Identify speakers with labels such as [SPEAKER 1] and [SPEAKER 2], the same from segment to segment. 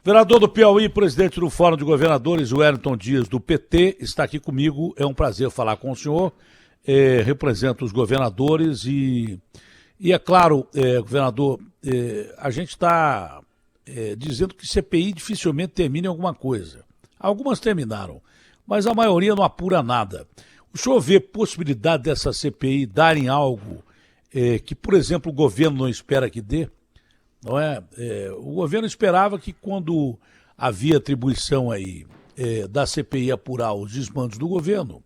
[SPEAKER 1] Vereador do Piauí, presidente do Fórum de Governadores, Wellington Dias, do PT, está aqui comigo. É um prazer falar com o senhor. Representa os governadores e é claro, governador, a gente está dizendo que CPI dificilmente termina em alguma coisa. Algumas terminaram, mas a maioria não apura nada. O senhor vê possibilidade dessa CPI dar em algo que, por exemplo, o governo não espera que dê? Não é? O governo esperava que quando havia atribuição aí da CPI apurar os desmandos do governo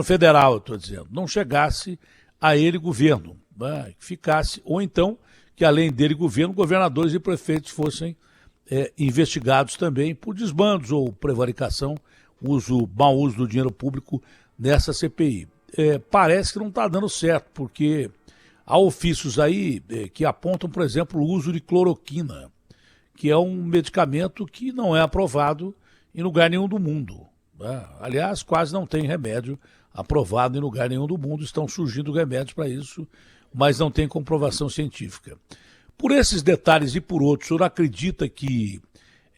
[SPEAKER 1] federal, eu estou dizendo, não chegasse a ele governo, né? Ficasse, ou então que além dele governo, governadores e prefeitos fossem investigados também por desmandos ou prevaricação, mau uso do dinheiro público nessa CPI. Parece que não está dando certo, porque há ofícios aí que apontam, por exemplo, o uso de cloroquina, que é um medicamento que não é aprovado em lugar nenhum do mundo, né? Aliás, quase não tem remédio aprovado em lugar nenhum do mundo. Estão surgindo remédios para isso, mas não tem comprovação científica. Por esses detalhes e por outros, o senhor acredita que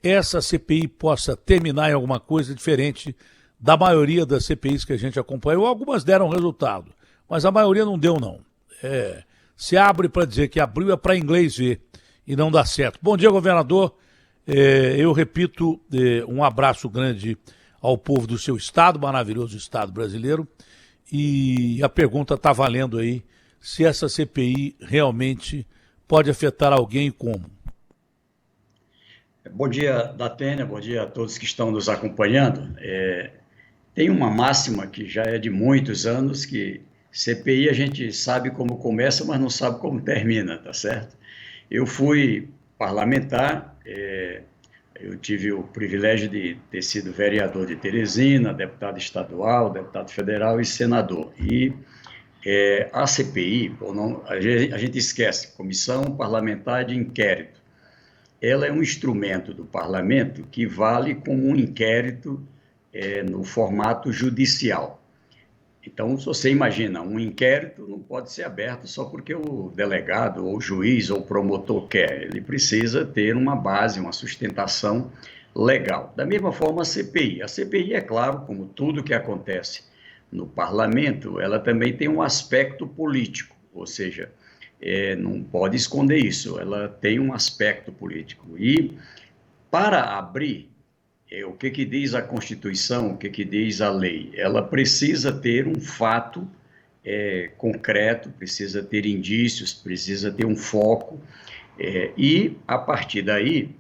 [SPEAKER 1] essa CPI possa terminar em alguma coisa diferente da maioria das CPIs que a gente acompanhou? Algumas deram resultado, mas a maioria não deu, não. Se abre para dizer que abriu é para inglês ver e não dá certo. Bom dia, governador. Eu repito, um abraço grande ao povo do seu estado, maravilhoso estado brasileiro. E a pergunta está valendo aí, se essa CPI realmente pode afetar alguém e como.
[SPEAKER 2] Bom dia, Datênia, bom dia a todos que estão nos acompanhando. Tem uma máxima que já é de muitos anos, que CPI a gente sabe como começa, mas não sabe como termina, tá certo? Eu fui parlamentar, eu tive o privilégio de ter sido vereador de Teresina, deputado estadual, deputado federal e senador. E a CPI, a gente esquece, Comissão Parlamentar de Inquérito, ela é um instrumento do parlamento que vale como um inquérito no formato judicial. Então, se você imagina, um inquérito não pode ser aberto só porque o delegado, ou o juiz, ou o promotor quer. Ele precisa ter uma base, uma sustentação legal. Da mesma forma, a CPI. A CPI, é claro, como tudo que acontece no parlamento, ela também tem um aspecto político, ou seja, não pode esconder isso, ela tem um aspecto político. E, para abrir, o que diz a Constituição, o que diz a lei? Ela precisa ter um fato concreto, precisa ter indícios, precisa ter um foco, e a partir daí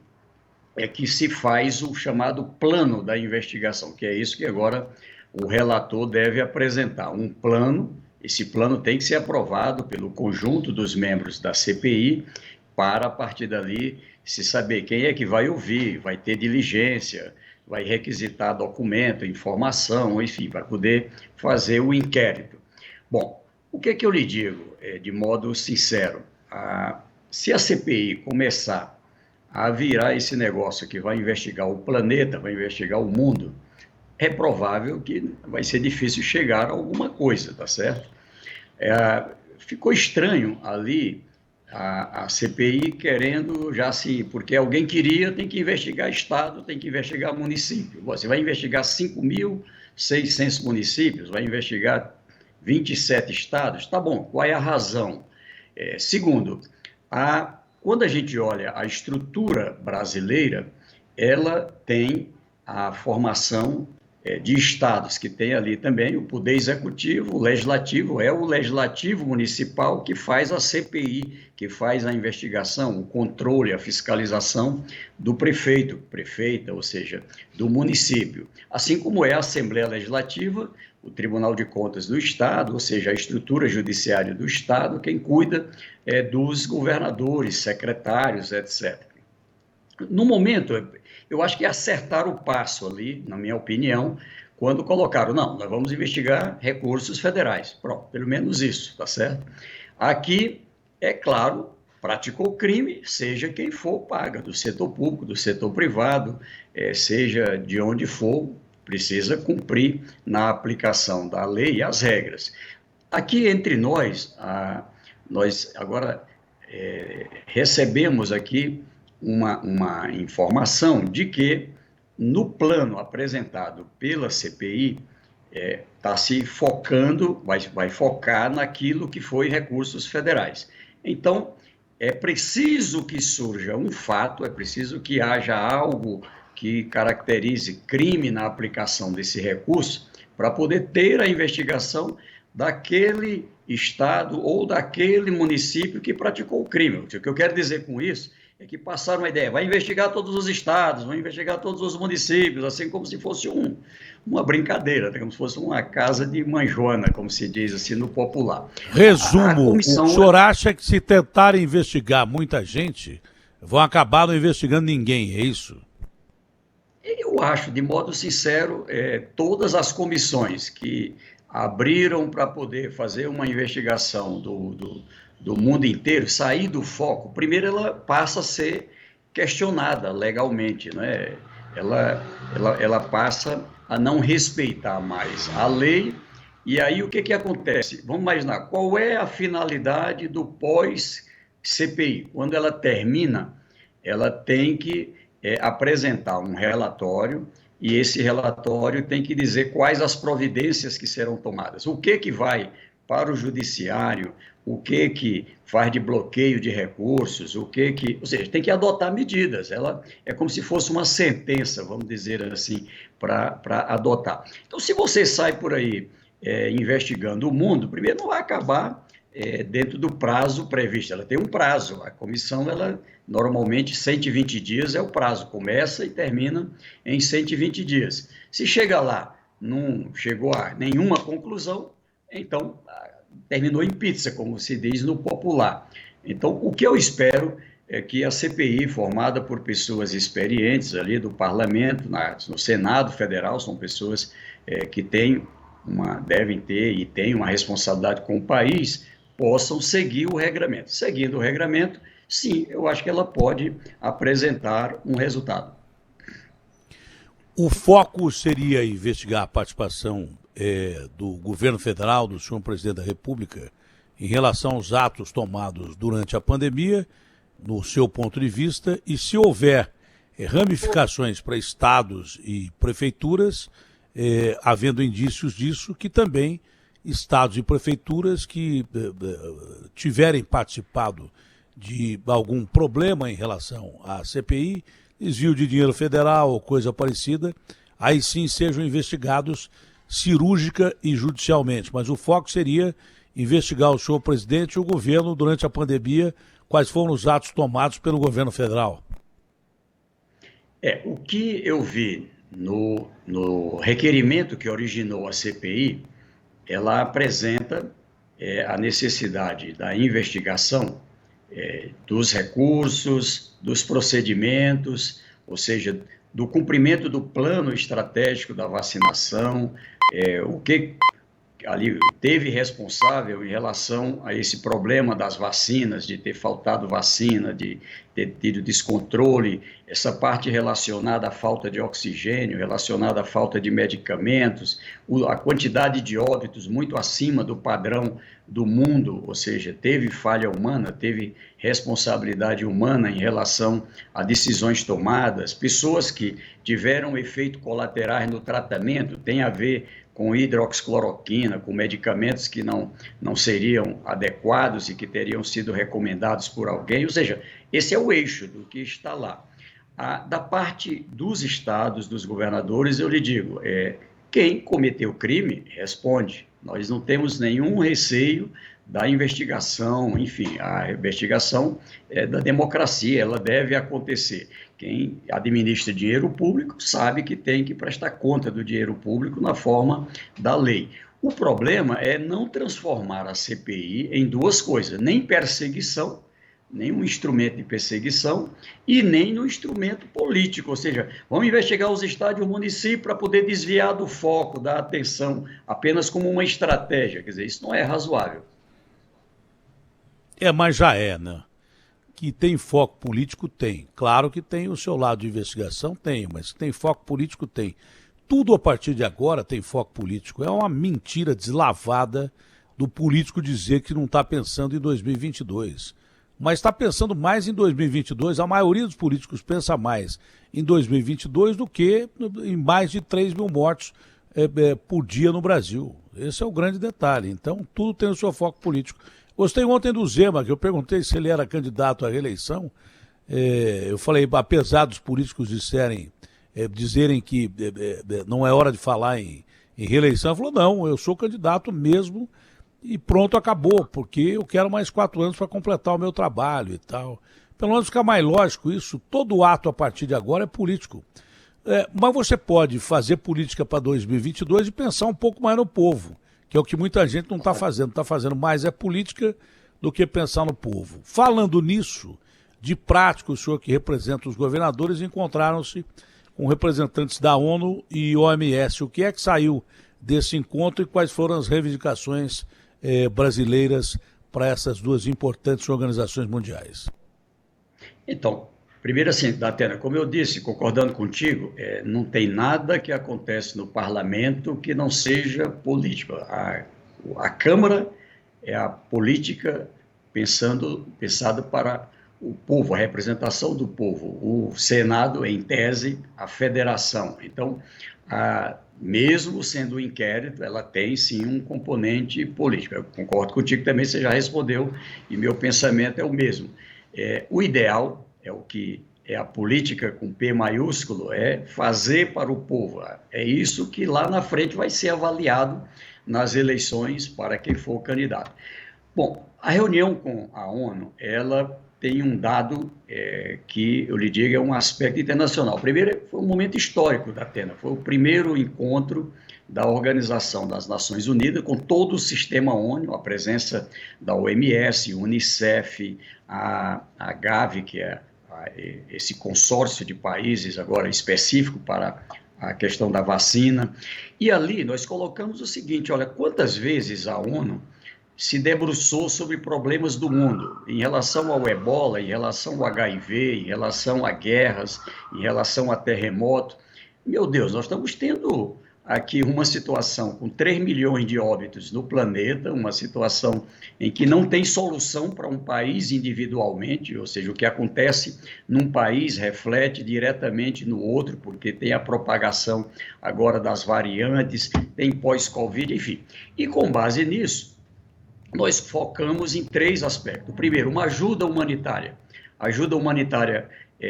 [SPEAKER 2] é que se faz o chamado plano da investigação, que é isso que agora o relator deve apresentar, um plano. Esse plano tem que ser aprovado pelo conjunto dos membros da CPI, para a partir dali se saber quem é que vai ouvir, vai ter diligência, vai requisitar documento, informação, enfim, vai poder fazer o inquérito. Bom, o que é que eu lhe digo, de modo sincero? Se a CPI começar a virar esse negócio que vai investigar o planeta, vai investigar o mundo, é provável que vai ser difícil chegar a alguma coisa, tá certo? Ficou estranho ali a CPI querendo já assim, porque alguém queria, tem que investigar Estado, tem que investigar município. Você vai investigar 5.600 municípios, vai investigar 27 estados, tá bom, qual é a razão? Segundo, quando a gente olha a estrutura brasileira, ela tem a formação de estados, que tem ali também o poder executivo, o legislativo, é o legislativo municipal que faz a CPI, que faz a investigação, o controle, a fiscalização do prefeito, prefeita, ou seja, do município. Assim como é a Assembleia Legislativa, o Tribunal de Contas do Estado, ou seja, a estrutura judiciária do Estado, quem cuida dos governadores, secretários, etc. No momento, eu acho que acertaram o passo ali, na minha opinião, quando colocaram, não, nós vamos investigar recursos federais. Pronto, pelo menos isso, tá certo? Aqui, é claro, praticou crime, seja quem for, paga, do setor público, do setor privado, seja de onde for, precisa cumprir na aplicação da lei e as regras. Aqui entre nós agora recebemos aqui uma informação de que, no plano apresentado pela CPI, está se focando, vai focar naquilo que foi recursos federais. Então, é preciso que surja um fato, é preciso que haja algo que caracterize crime na aplicação desse recurso para poder ter a investigação daquele estado ou daquele município que praticou o crime. O que eu quero dizer com isso é que passaram uma ideia, vai investigar todos os estados, vai investigar todos os municípios, assim como se fosse uma brincadeira, como se fosse uma casa de manjona, como se diz assim no popular.
[SPEAKER 1] Resumo, o senhor acha que se tentarem investigar muita gente, vão acabar não investigando ninguém, é isso?
[SPEAKER 2] Eu acho, de modo sincero, todas as comissões que abriram para poder fazer uma investigação do mundo inteiro, sair do foco, primeiro ela passa a ser questionada legalmente, né? Ela passa a não respeitar mais a lei, e aí o que acontece? Vamos imaginar, qual é a finalidade do pós-CPI? Quando ela termina, ela tem que apresentar um relatório, e esse relatório tem que dizer quais as providências que serão tomadas, o que vai para o judiciário, o que faz de bloqueio de recursos, ou seja, tem que adotar medidas. Ela é como se fosse uma sentença, vamos dizer assim, para adotar. Então, se você sai por aí investigando o mundo, primeiro não vai acabar dentro do prazo previsto. Ela tem um prazo. A comissão, ela normalmente 120 dias é o prazo, começa e termina em 120 dias. Se chega lá, não chegou a nenhuma conclusão, então terminou em pizza, como se diz no popular. Então, o que eu espero é que a CPI, formada por pessoas experientes ali do Parlamento, no Senado Federal, são pessoas que devem ter e têm uma responsabilidade com o país, possam seguir o regramento. Seguindo o regramento, sim, eu acho que ela pode apresentar um resultado.
[SPEAKER 1] O foco seria investigar a participação do governo federal, do senhor presidente da República, em relação aos atos tomados durante a pandemia, no seu ponto de vista, e se houver ramificações para estados e prefeituras, havendo indícios disso, que também estados e prefeituras que tiverem participado de algum problema em relação à CPI, desvio de dinheiro federal ou coisa parecida, aí sim sejam investigados cirúrgica e judicialmente. Mas o foco seria investigar o senhor presidente e o governo durante a pandemia, quais foram os atos tomados pelo governo federal.
[SPEAKER 2] O que eu vi no requerimento que originou a CPI, ela apresenta a necessidade da investigação dos recursos, dos procedimentos, ou seja, do cumprimento do plano estratégico da vacinação, o que ali teve responsável em relação a esse problema das vacinas, de ter faltado vacina, de ter tido descontrole, essa parte relacionada à falta de oxigênio, relacionada à falta de medicamentos, a quantidade de óbitos muito acima do padrão do mundo, ou seja, teve falha humana, teve responsabilidade humana em relação a decisões tomadas, pessoas que tiveram efeitos colaterais no tratamento, tem a ver com hidroxicloroquina, com medicamentos que não seriam adequados e que teriam sido recomendados por alguém, ou seja, esse é o eixo do que está lá. Da parte dos estados, dos governadores, eu lhe digo, quem cometeu crime, responde. Nós não temos nenhum receio da investigação, enfim, a investigação é da democracia, ela deve acontecer. Quem administra dinheiro público sabe que tem que prestar conta do dinheiro público na forma da lei. O problema é não transformar a CPI em duas coisas, nem perseguição, nem um instrumento de perseguição e nem no instrumento político, ou seja, vamos investigar os estados e o município para poder desviar do foco, da atenção, apenas como uma estratégia, quer dizer, isso não é razoável.
[SPEAKER 1] Mas já né? Que tem foco político, tem. Claro que tem o seu lado de investigação, tem, mas tem foco político, tem. Tudo a partir de agora tem foco político. É uma mentira deslavada do político dizer que não está pensando em 2022. mas está pensando mais em 2022. A maioria dos políticos pensa mais em 2022 do que em mais de 3 mil mortos por dia no Brasil. Esse é o grande detalhe. Então, tudo tem o seu foco político. Gostei ontem do Zema, que eu perguntei se ele era candidato à reeleição. Eu falei, apesar dos políticos dizerem que não é hora de falar em reeleição, ele falou, não, eu sou candidato mesmo e pronto, acabou, porque eu quero mais 4 anos para completar o meu trabalho e tal. Pelo menos fica mais lógico isso, todo ato a partir de agora é político. Mas você pode fazer política para 2022 e pensar um pouco mais no povo, que é o que muita gente não está fazendo. Está fazendo mais política do que pensar no povo. Falando nisso, de prático, o senhor que representa os governadores encontraram-se com representantes da ONU e OMS. O que é que saiu desse encontro e quais foram as reivindicações brasileiras para essas duas importantes organizações mundiais?
[SPEAKER 2] Então, primeiro assim, Datena, como eu disse, concordando contigo, não tem nada que acontece no parlamento que não seja político. A Câmara é a política pensada para o povo, a representação do povo. O Senado, em tese, a federação. Então, mesmo sendo um inquérito, ela tem sim um componente político. Eu concordo contigo também, você já respondeu, e meu pensamento é o mesmo. O ideal é o que é a política com P maiúsculo, é fazer para o povo. É isso que lá na frente vai ser avaliado nas eleições para quem for candidato. Bom, a reunião com a ONU, ela tem um dado que, eu lhe digo, é um aspecto internacional. Primeiro, foi um momento histórico da Atena, foi o primeiro encontro da Organização das Nações Unidas com todo o sistema ONU, a presença da OMS, Unicef, a Gavi, que é esse consórcio de países agora específico para a questão da vacina. E ali nós colocamos o seguinte, olha, quantas vezes a ONU se debruçou sobre problemas do mundo, em relação ao ebola, em relação ao HIV, em relação a guerras, em relação a terremoto. Meu Deus, nós estamos tendo aqui uma situação com 3 milhões de óbitos no planeta, uma situação em que não tem solução para um país individualmente, ou seja, o que acontece num país reflete diretamente no outro, porque tem a propagação agora das variantes, tem pós-Covid, enfim. E com base nisso, nós focamos em 3 aspectos. Primeiro, uma ajuda humanitária. Ajuda humanitária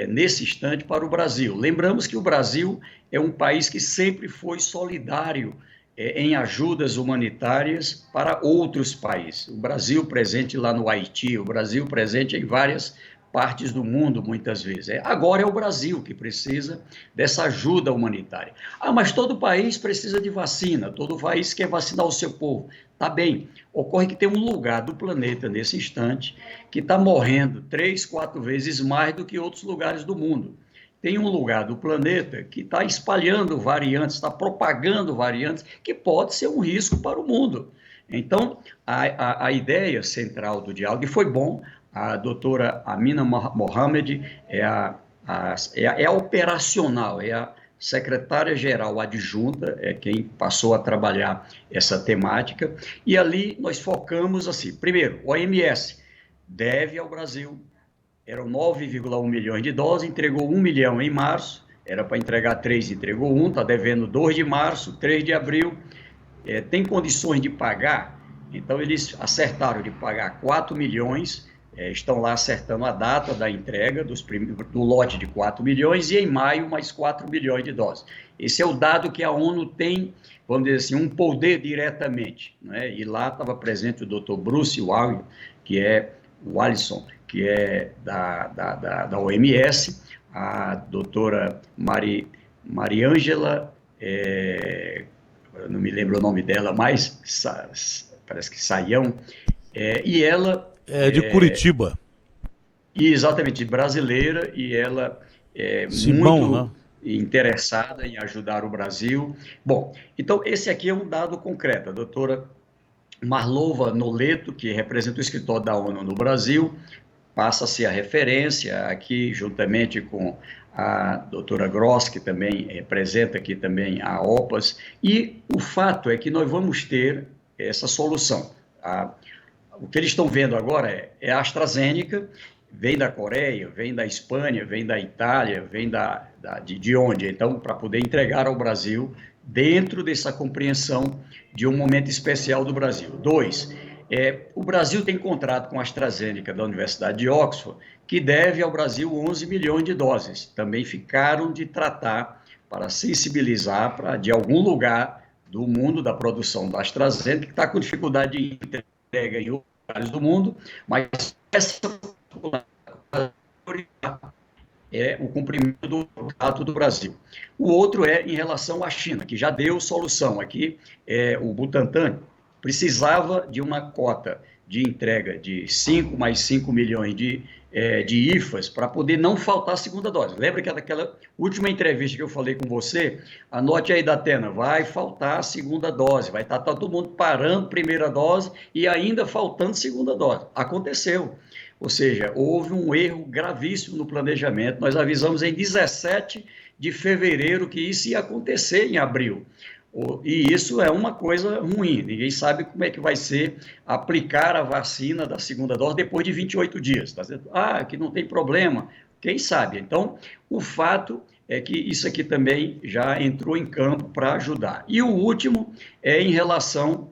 [SPEAKER 2] nesse instante para o Brasil. Lembramos que o Brasil é um país que sempre foi solidário em ajudas humanitárias para outros países. O Brasil presente lá no Haiti, o Brasil presente em várias partes do mundo, muitas vezes. Agora é o Brasil que precisa dessa ajuda humanitária. Mas todo país precisa de vacina, todo país quer vacinar o seu povo. Tá bem, ocorre que tem um lugar do planeta, nesse instante, que está morrendo 3, 4 vezes mais do que outros lugares do mundo. Tem um lugar do planeta que está espalhando variantes, está propagando variantes, que pode ser um risco para o mundo. Então, a ideia central do diálogo, e foi bom, a doutora Amina Mohamed é a operacional, é a secretária-geral adjunta, é quem passou a trabalhar essa temática, e ali nós focamos assim, primeiro, o OMS deve ao Brasil, eram 9,1 milhões de doses, entregou 1 milhão em março, era para entregar 3, entregou 1, está devendo 2 de março, 3 de abril, tem condições de pagar, então eles acertaram de pagar 4 milhões, estão lá acertando a data da entrega do lote de 4 milhões e em maio mais 4 milhões de doses. Esse é o dado que a ONU tem, vamos dizer assim, um poder diretamente, né? E lá estava presente o Dr. Bruce Wallison, que é da OMS, a doutora Mariângela, não me lembro o nome dela mais, parece que Saião, e ela...
[SPEAKER 1] de Curitiba.
[SPEAKER 2] Exatamente, brasileira, e ela é
[SPEAKER 1] Simão,
[SPEAKER 2] muito
[SPEAKER 1] né?
[SPEAKER 2] interessada em ajudar o Brasil. Bom, então esse aqui é um dado concreto. A doutora Marlova Noleto, que representa o escritório da ONU no Brasil, passa a ser a referência aqui, juntamente com a doutora Gross, que também representa aqui também a OPAS, e o fato é que nós vamos ter essa solução. o que eles estão vendo agora é a AstraZeneca, vem da Coreia, vem da Espanha, vem da Itália, vem de onde? Então, para poder entregar ao Brasil dentro dessa compreensão de um momento especial do Brasil. 2, o Brasil tem contrato com a AstraZeneca da Universidade de Oxford, que deve ao Brasil 11 milhões de doses. Também ficaram de tratar para sensibilizar para, de algum lugar do mundo, da produção da AstraZeneca, que está com dificuldade de entrega em outros lugares do mundo, mas essa é o cumprimento do contrato do Brasil. O outro é em relação à China, que já deu solução. Aqui, o Butantan precisava de uma cota de entrega de 5 mais 5 milhões de IFAs para poder não faltar a segunda dose. Lembra que daquela última entrevista que eu falei com você? Anote aí, Datena, vai faltar a segunda dose, vai estar todo mundo parando primeira dose e ainda faltando segunda dose. Aconteceu. Ou seja, houve um erro gravíssimo no planejamento. Nós avisamos em 17 de fevereiro que isso ia acontecer em abril. E isso é uma coisa ruim. Ninguém sabe como é que vai ser aplicar a vacina da segunda dose depois de 28 dias. Tá certo? Que não tem problema. Quem sabe? Então, o fato é que isso aqui também já entrou em campo para ajudar. E o último é em relação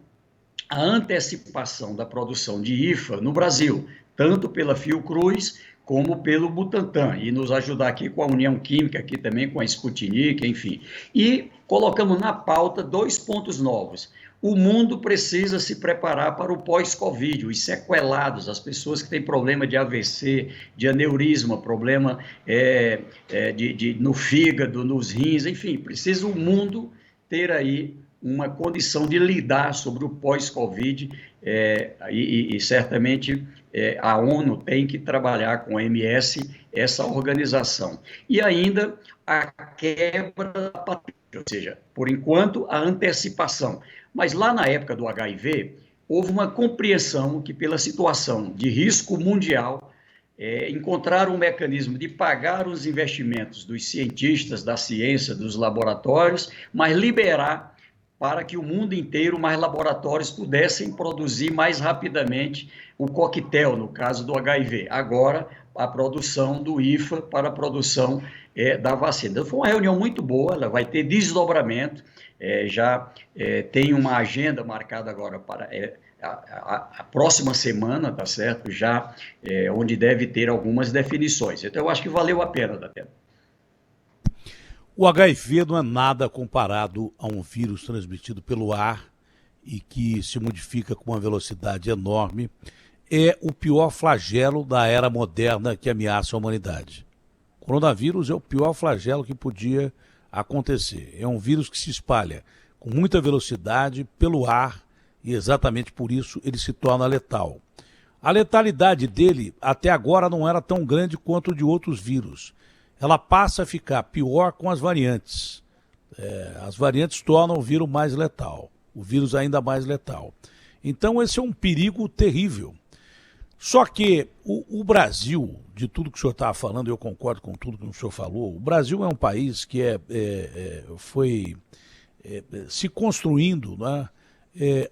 [SPEAKER 2] à antecipação da produção de IFA no Brasil, tanto pela Fiocruz como pelo Butantan, e nos ajudar aqui com a União Química, aqui também com a Sputnik, enfim. E colocamos na pauta 2 pontos novos. O mundo precisa se preparar para o pós-Covid, os sequelados, as pessoas que têm problema de AVC, de aneurisma, problema no fígado, nos rins, enfim, precisa o mundo ter aí uma condição de lidar sobre o pós-Covid, e certamente a ONU tem que trabalhar com a OMS, essa organização. E ainda a quebra da patente, ou seja, por enquanto, a antecipação. Mas lá na época do HIV, houve uma compreensão que, pela situação de risco mundial, encontrar um mecanismo de pagar os investimentos dos cientistas, da ciência, dos laboratórios, mas liberar para que o mundo inteiro, mais laboratórios, pudessem produzir mais rapidamente o coquetel, no caso do HIV. Agora, a produção do IFA para a produção da vacina. Então, foi uma reunião muito boa, ela vai ter desdobramento, tem uma agenda marcada agora para a próxima semana, tá certo? Já onde deve ter algumas definições. Então, eu acho que valeu a pena, Datena.
[SPEAKER 1] O HIV não é nada comparado a um vírus transmitido pelo ar e que se modifica com uma velocidade enorme. É o pior flagelo da era moderna que ameaça a humanidade. O coronavírus é o pior flagelo que podia acontecer. É um vírus que se espalha com muita velocidade pelo ar e exatamente por isso ele se torna letal. A letalidade dele até agora não era tão grande quanto de outros vírus. Ela passa a ficar pior com as variantes. As variantes tornam o vírus mais letal, o vírus ainda mais letal. Então esse é um perigo terrível. Só que o Brasil, de tudo que o senhor estava falando, eu concordo com tudo que o senhor falou, o Brasil é um país que foi se construindo, né,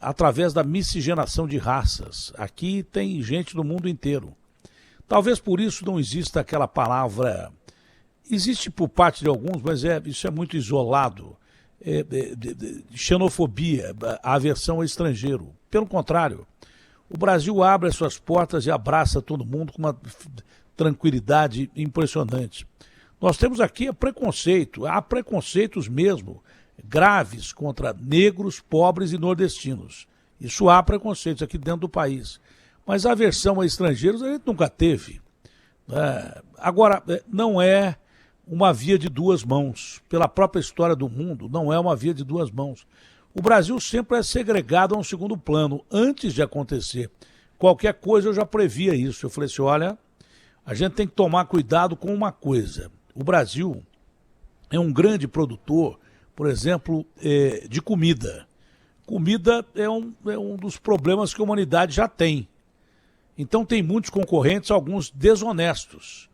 [SPEAKER 1] através da miscigenação de raças. Aqui tem gente do mundo inteiro. Talvez por isso não exista aquela palavra... Existe por parte de alguns, mas isso é muito isolado, xenofobia, a aversão ao estrangeiro. Pelo contrário, o Brasil abre as suas portas e abraça todo mundo com uma tranquilidade impressionante. Nós temos aqui preconceito, há preconceitos mesmo, graves contra negros, pobres e nordestinos. Isso há preconceitos aqui dentro do país. Mas a aversão a estrangeiros a gente nunca teve. Agora, não é uma via de duas mãos. Pela própria história do mundo, não é uma via de duas mãos. O Brasil sempre é segregado a um segundo plano. Antes de acontecer qualquer coisa, eu já previa isso. Eu falei assim, olha, a gente tem que tomar cuidado com uma coisa. O Brasil é um grande produtor, por exemplo, de comida. Comida é um dos problemas que a humanidade já tem. Então tem muitos concorrentes, alguns desonestos.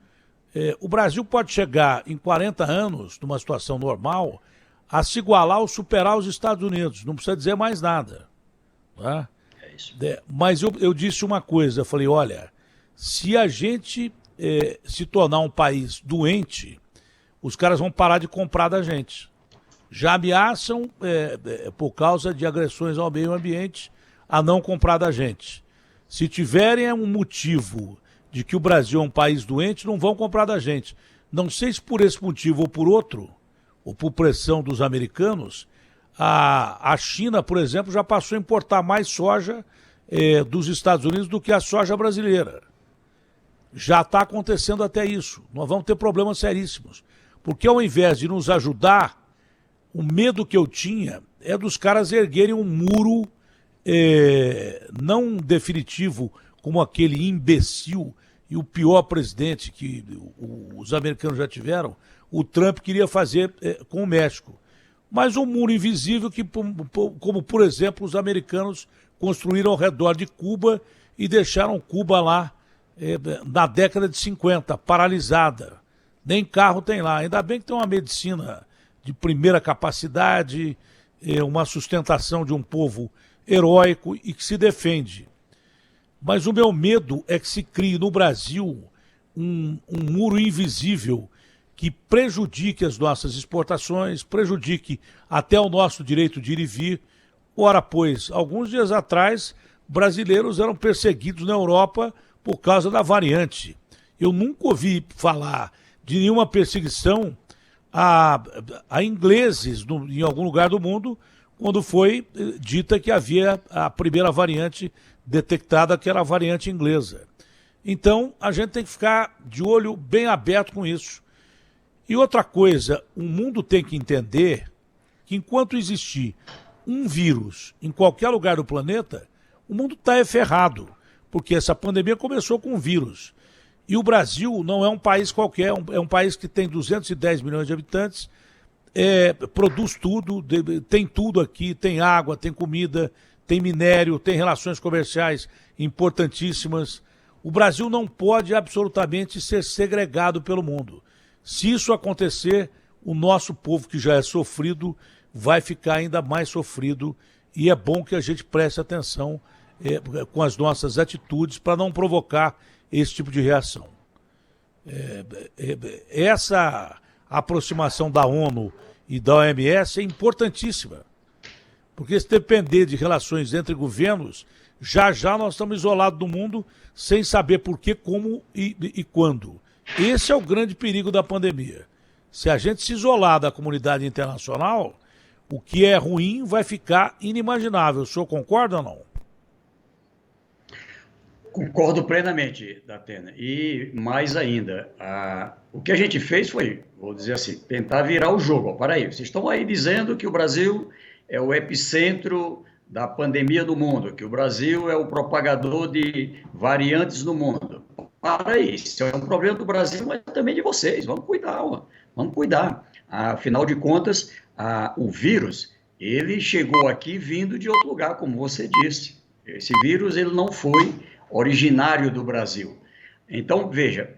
[SPEAKER 1] O Brasil pode chegar em 40 anos, numa situação normal, a se igualar ou superar os Estados Unidos. Não precisa dizer mais nada. Tá?
[SPEAKER 2] isso.
[SPEAKER 1] Mas eu disse uma coisa, eu falei, olha, se a gente se tornar um país doente, os caras vão parar de comprar da gente. Já ameaçam, por causa de agressões ao meio ambiente, a não comprar da gente. Se tiverem um motivo de que o Brasil é um país doente, não vão comprar da gente. Não sei se por esse motivo ou por outro, ou por pressão dos americanos, a China, por exemplo, já passou a importar mais soja dos Estados Unidos do que a soja brasileira. Já está acontecendo até isso. Nós vamos ter problemas seríssimos. Porque ao invés de nos ajudar, o medo que eu tinha é dos caras erguerem um muro não definitivo como aquele imbecil e o pior presidente que os americanos já tiveram, o Trump queria fazer com o México. Mas um muro invisível que, como por exemplo, os americanos construíram ao redor de Cuba e deixaram Cuba lá na década de 50, paralisada. Nem carro tem lá. Ainda bem que tem uma medicina de primeira capacidade, uma sustentação de um povo heróico e que se defende. Mas o meu medo é que se crie no Brasil um muro invisível que prejudique as nossas exportações, prejudique até o nosso direito de ir e vir. Ora, pois, alguns dias atrás, brasileiros eram perseguidos na Europa por causa da variante. Eu nunca ouvi falar de nenhuma perseguição a ingleses em algum lugar do mundo, quando foi dita que havia a primeira variante detectada, que era a variante inglesa. Então, a gente tem que ficar de olho bem aberto com isso. E outra coisa, o mundo tem que entender que enquanto existir um vírus em qualquer lugar do planeta, o mundo está ferrado, porque essa pandemia começou com um vírus. E o Brasil não é um país qualquer, é um país que tem 210 milhões de habitantes, produz tudo, tem tudo aqui, tem água, tem comida, tem minério, tem relações comerciais importantíssimas. O Brasil não pode absolutamente ser segregado pelo mundo. Se isso acontecer, o nosso povo, que já é sofrido, vai ficar ainda mais sofrido, e é bom que a gente preste atenção com as nossas atitudes para não provocar esse tipo de reação. Essa aproximação da ONU e da OMS é importantíssima, porque se depender de relações entre governos, já nós estamos isolados do mundo sem saber por que, como e quando. Esse é o grande perigo da pandemia. Se a gente se isolar da comunidade internacional, o que é ruim vai ficar inimaginável. O senhor concorda ou não?
[SPEAKER 2] Concordo plenamente, Datena. E mais ainda, o que a gente fez foi, vou dizer assim, tentar virar o jogo. Ó, para aí, vocês estão aí dizendo que o Brasil é o epicentro da pandemia do mundo, que o Brasil é o propagador de variantes no mundo. Para aí, isso é um problema do Brasil, mas também de vocês. Vamos cuidar, ó. Vamos cuidar. Afinal de contas, o vírus, ele chegou aqui vindo de outro lugar, como você disse. Esse vírus, ele não foi originário do Brasil. Então, veja,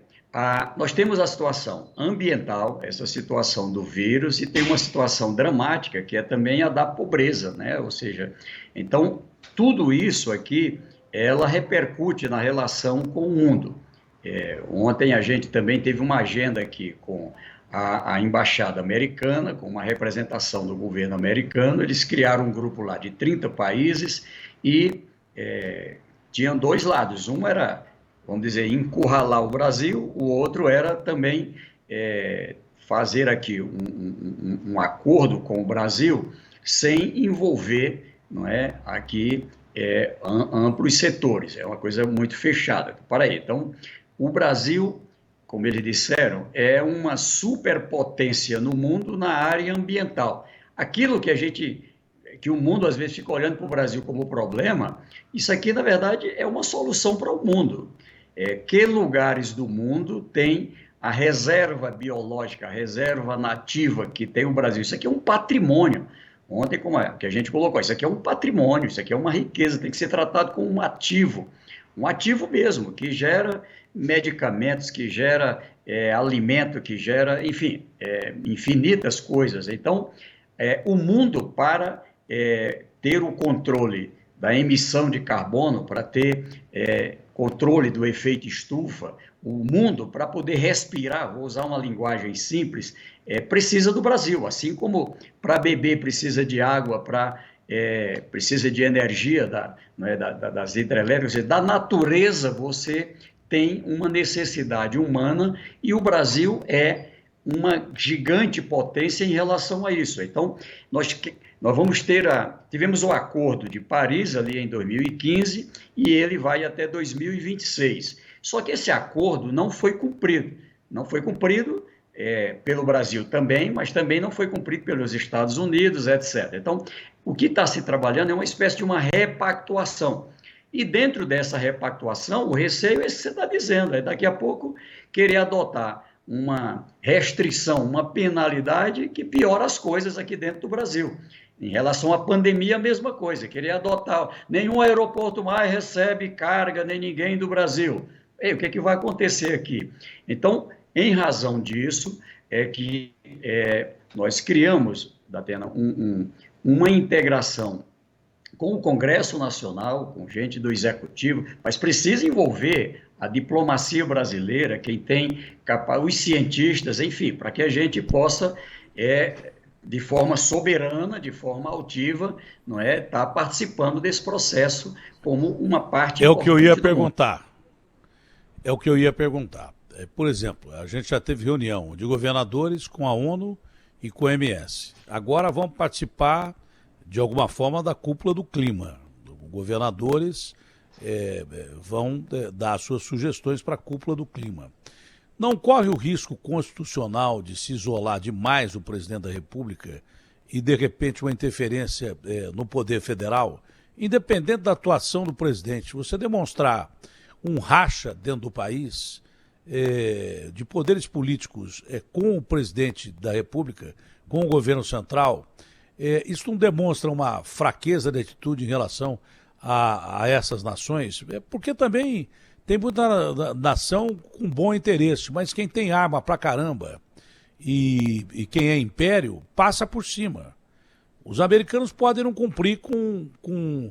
[SPEAKER 2] nós temos a situação ambiental, essa situação do vírus, e tem uma situação dramática, que é também a da pobreza, né? Ou seja, então, tudo isso aqui, ela repercute na relação com o mundo. Ontem a gente também teve uma agenda aqui com a embaixada americana, com uma representação do governo americano. Eles criaram um grupo lá de 30 países e tinham dois lados. Um era, vamos dizer, encurralar o Brasil, o outro era também fazer aqui um acordo com o Brasil sem envolver, não é, aqui amplos setores. É uma coisa muito fechada. Para aí, então, o Brasil, como eles disseram, é uma superpotência no mundo na área ambiental. Aquilo que o mundo às vezes fica olhando para o Brasil como problema, isso aqui, na verdade, é uma solução para o mundo. Que lugares do mundo tem a reserva biológica, a reserva nativa que tem o Brasil? Isso aqui é um patrimônio. Ontem, como que a gente colocou, isso aqui é um patrimônio, isso aqui é uma riqueza, tem que ser tratado como um ativo mesmo, que gera medicamentos, que gera alimento, que gera, enfim, infinitas coisas. Então, o mundo, para ter o controle da emissão de carbono, para ter controle do efeito estufa, o mundo, para poder respirar, vou usar uma linguagem simples, precisa do Brasil, assim como para beber precisa de água, precisa de energia das hidrelétricas, da natureza você tem uma necessidade humana e o Brasil é uma gigante potência em relação a isso. Então, nós vamos tivemos o Acordo de Paris ali em 2015 e ele vai até 2026. Só que esse acordo não foi cumprido. Não foi cumprido pelo Brasil também, mas também não foi cumprido pelos Estados Unidos, etc. Então, o que está se trabalhando é uma espécie de uma repactuação. E dentro dessa repactuação, o receio é esse que você está dizendo, daqui a pouco querer adotar uma restrição, uma penalidade que piora as coisas aqui dentro do Brasil. Em relação à pandemia, a mesma coisa, querer adotar, nenhum aeroporto mais recebe carga, nem ninguém do Brasil. O que vai acontecer aqui? Então, em razão disso, é que nós criamos, Datena, uma integração com o Congresso Nacional, com gente do Executivo, mas precisa envolver a diplomacia brasileira, quem tem os cientistas, enfim, para que a gente possa, de forma soberana, de forma altiva, não estar participando desse processo como uma parte
[SPEAKER 1] importante. É o que eu ia perguntar. É o que eu ia perguntar. Por exemplo, a gente já teve reunião de governadores com a ONU e com a OMS. Agora vamos participar, de alguma forma, da cúpula do clima. Governadores vão dar suas sugestões para a cúpula do clima. Não corre o risco constitucional de se isolar demais o presidente da República e, de repente, uma interferência no poder federal? Independente da atuação do presidente, você demonstrar um racha dentro do país de poderes políticos com o presidente da República, com o governo central, isso não demonstra uma fraqueza de atitude em relação a essas nações? Porque também tem muita nação com bom interesse, mas quem tem arma pra caramba e quem é império passa por cima. Os americanos podem não cumprir com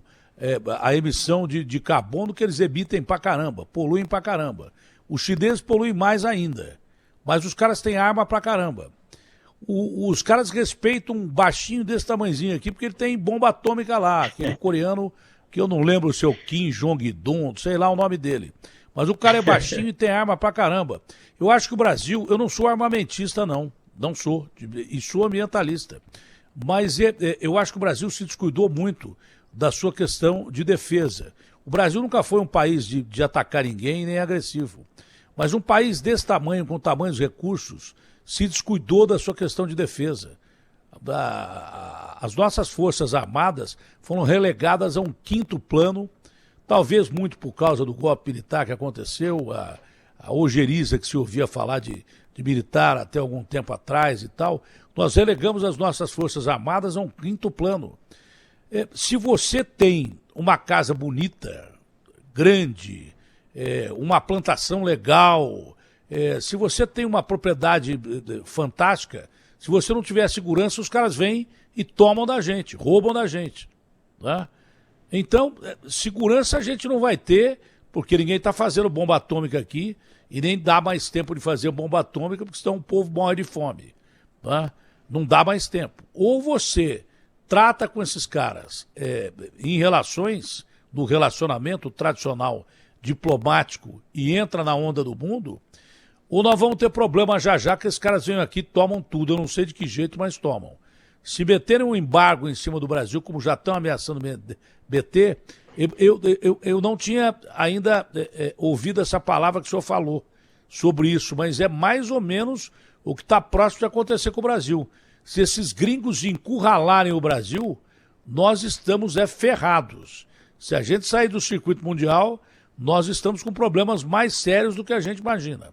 [SPEAKER 1] a emissão de carbono que eles emitem pra caramba, poluem pra caramba. Os chineses poluem mais ainda, mas os caras têm arma pra caramba. Os caras respeitam um baixinho desse tamanhozinho aqui, porque ele tem bomba atômica lá, aquele coreano, que eu não lembro se é o Kim Jong-un, sei lá o nome dele. Mas o cara é baixinho e tem arma pra caramba. Eu acho que o Brasil, eu não sou armamentista não sou, e sou ambientalista. Mas eu acho que o Brasil se descuidou muito da sua questão de defesa. O Brasil nunca foi um país de atacar ninguém, nem agressivo. Mas um país desse tamanho, com tamanhos recursos, se descuidou da sua questão de defesa. As nossas forças armadas foram relegadas a um quinto plano, talvez muito por causa do golpe militar que aconteceu, a ojeriza que se ouvia falar de militar até algum tempo atrás e tal. Nós relegamos as nossas forças armadas a um quinto plano. Se você tem uma casa bonita, grande, uma plantação legal, se você tem uma propriedade fantástica, se você não tiver segurança, os caras vêm e tomam da gente, roubam da gente. Né? Então, segurança a gente não vai ter, porque ninguém está fazendo bomba atômica aqui e nem dá mais tempo de fazer bomba atômica, porque senão o povo morre de fome. Né? Não dá mais tempo. Ou você trata com esses caras em relações, no relacionamento tradicional diplomático e entra na onda do mundo, ou nós vamos ter problema já que esses caras vêm aqui e tomam tudo. Eu não sei de que jeito, mas tomam. Se meterem um embargo em cima do Brasil, como já estão ameaçando meter, eu não tinha ainda ouvido essa palavra que o senhor falou sobre isso, mas é mais ou menos o que está próximo de acontecer com o Brasil. Se esses gringos encurralarem o Brasil, nós estamos ferrados. Se a gente sair do circuito mundial, nós estamos com problemas mais sérios do que a gente imagina.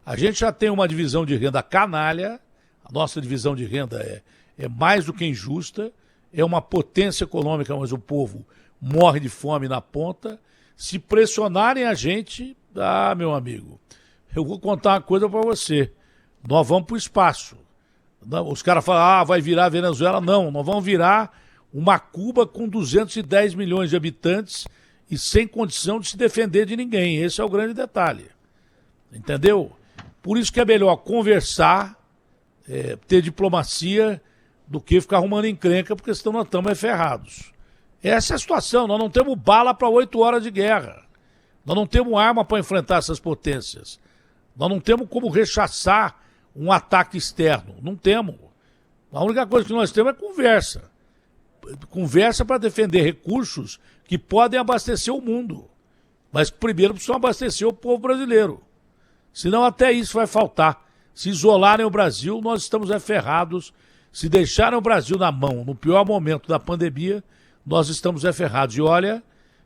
[SPEAKER 1] A gente já tem uma divisão de renda canalha, a nossa divisão de renda é mais do que injusta, é uma potência econômica, mas o povo morre de fome na ponta. Se pressionarem a gente, meu amigo, eu vou contar uma coisa para você, nós vamos para o espaço. Os caras falam, vai virar Venezuela. Não, nós vamos virar Uma Cuba com 210 milhões de habitantes e sem condição de se defender de ninguém. Esse é o grande detalhe. Entendeu? Por isso que é melhor conversar, ter diplomacia, do que ficar arrumando encrenca, porque senão nós estamos ferrados. Essa é a situação. Nós não temos bala para 8 horas de guerra. Nós não temos arma para enfrentar essas potências. Nós não temos como rechaçar um ataque externo. Não temos. A única coisa que nós temos é conversa. Conversa para defender recursos que podem abastecer o mundo. Mas primeiro precisam abastecer o povo brasileiro. Senão até isso vai faltar. Se isolarem o Brasil, nós estamos ferrados. Se deixarem o Brasil na mão no pior momento da pandemia, nós estamos ferrados. E olha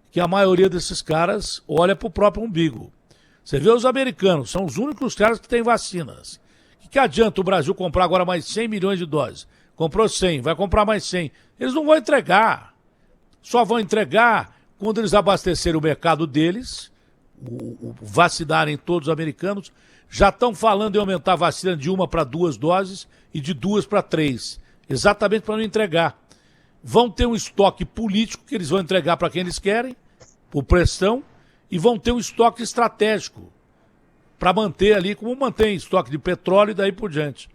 [SPEAKER 1] que a maioria desses caras olha para o próprio umbigo. Você vê os americanos, são os únicos caras que têm vacinas. O que adianta o Brasil comprar agora mais 100 milhões de doses? Comprou 100, vai comprar mais 100. Eles não vão entregar. Só vão entregar quando eles abastecerem o mercado deles, vacinarem todos os americanos. Já estão falando em aumentar a vacina de 1 para 2 doses e de 2 para 3. Exatamente para não entregar. Vão ter um estoque político que eles vão entregar para quem eles querem, por pressão, e vão ter um estoque estratégico para manter ali, como mantém estoque de petróleo e daí por diante.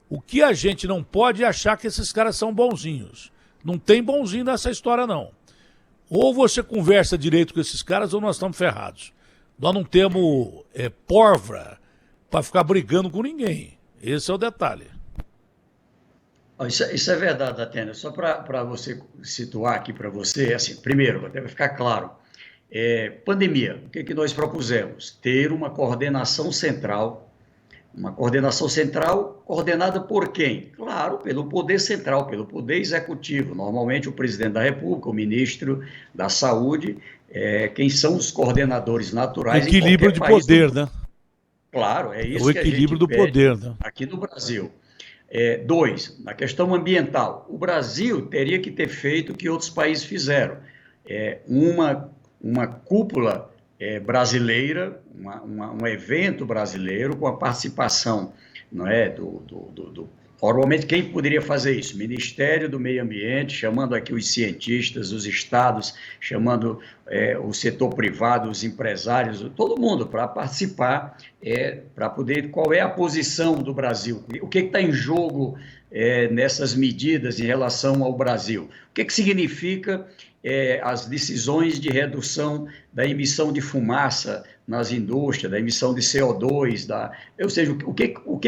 [SPEAKER 1] O que a gente não pode é achar que esses caras são bonzinhos. Não tem bonzinho nessa história, não. Ou você conversa direito com esses caras ou nós estamos ferrados. Nós não temos pólvora para ficar brigando com ninguém. Esse é o detalhe.
[SPEAKER 2] Isso é verdade, Atena. Só para você situar aqui para você, assim, primeiro, até para ficar claro, pandemia, o que nós propusemos? Ter uma coordenação central coordenada por quem? Claro, pelo poder central, pelo poder executivo, normalmente o presidente da República, o ministro da Saúde, quem são os coordenadores naturais.
[SPEAKER 1] Equilíbrio de poder, né?
[SPEAKER 2] Claro, é isso
[SPEAKER 1] o equilíbrio do poder, né?
[SPEAKER 2] Aqui no Brasil. 2, na questão ambiental, o Brasil teria que ter feito o que outros países fizeram. Uma cúpula brasileira, um evento brasileiro com a participação, não é, normalmente quem poderia fazer isso? Ministério do Meio Ambiente, chamando aqui os cientistas, os estados, chamando o setor privado, os empresários, todo mundo para participar, para poder, qual é a posição do Brasil, o que está em jogo nessas medidas em relação ao Brasil, o que significa as decisões de redução da emissão de fumaça nas indústrias, da emissão de CO2, ou seja,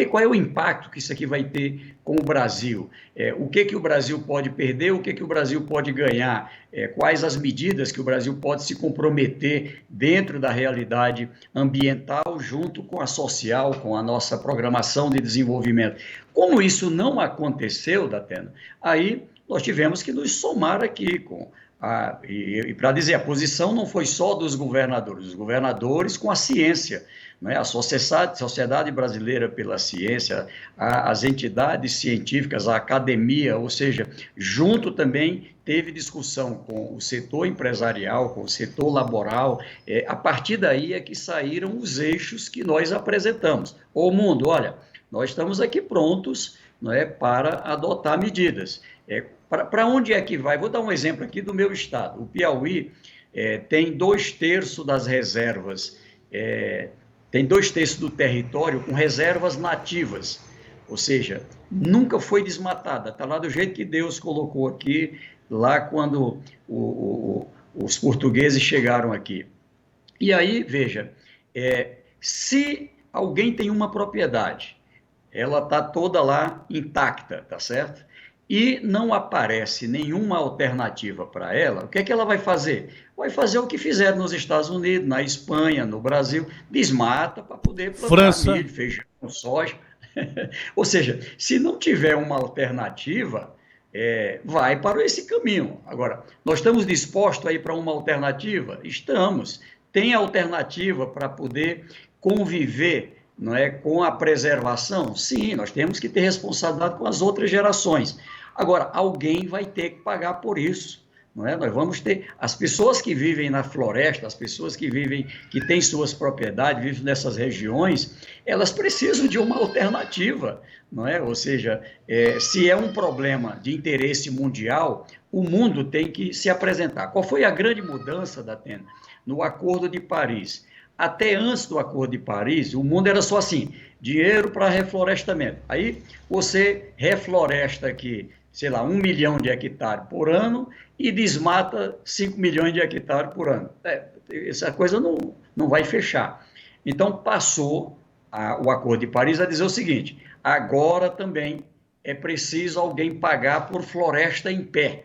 [SPEAKER 2] qual é o impacto que isso aqui vai ter com o Brasil, o que o Brasil pode perder, o que o Brasil pode ganhar, quais as medidas que o Brasil pode se comprometer dentro da realidade ambiental, junto com a social, com a nossa programação de desenvolvimento. Como isso não aconteceu, Datena, aí nós tivemos que nos somar aqui e para dizer, a posição não foi só dos governadores, os governadores com a ciência, né? A Sociedade Brasileira pela Ciência, as entidades científicas, a academia, ou seja, junto também teve discussão com o setor empresarial, com o setor laboral, a partir daí é que saíram os eixos que nós apresentamos. Ô mundo, olha, nós estamos aqui prontos, não é, para adotar medidas. Para onde é que vai? Vou dar um exemplo aqui do meu estado. O Piauí tem 2/3 das reservas, tem 2/3 do território com reservas nativas, ou seja, nunca foi desmatada, está lá do jeito que Deus colocou aqui, lá quando os portugueses chegaram aqui. E aí, veja, se alguém tem uma propriedade, ela está toda lá intacta, tá certo? E não aparece nenhuma alternativa para ela, o que é que ela vai fazer? Vai fazer o que fizeram nos Estados Unidos, na Espanha, no Brasil, desmata para poder plantar milho, feijão, soja. Ou seja, se não tiver uma alternativa, vai para esse caminho. Agora, nós estamos dispostos a ir para uma alternativa? Estamos. Tem alternativa para poder conviver, não é, com a preservação? Sim, nós temos que ter responsabilidade com as outras gerações. Agora, alguém vai ter que pagar por isso, não é? Nós vamos ter as pessoas que vivem na floresta, as pessoas que vivem, que têm suas propriedades, vivem nessas regiões, elas precisam de uma alternativa, não é? Ou seja, se é um problema de interesse mundial, o mundo tem que se apresentar. Qual foi a grande mudança, Datena, no Acordo de Paris? Até antes do Acordo de Paris, o mundo era só assim, dinheiro para reflorestamento. Aí você refloresta aqui, sei lá, 1 milhão de hectares por ano e desmata 5 milhões de hectares por ano. Essa coisa não vai fechar. Então, passou o Acordo de Paris a dizer o seguinte, agora também é preciso alguém pagar por floresta em pé.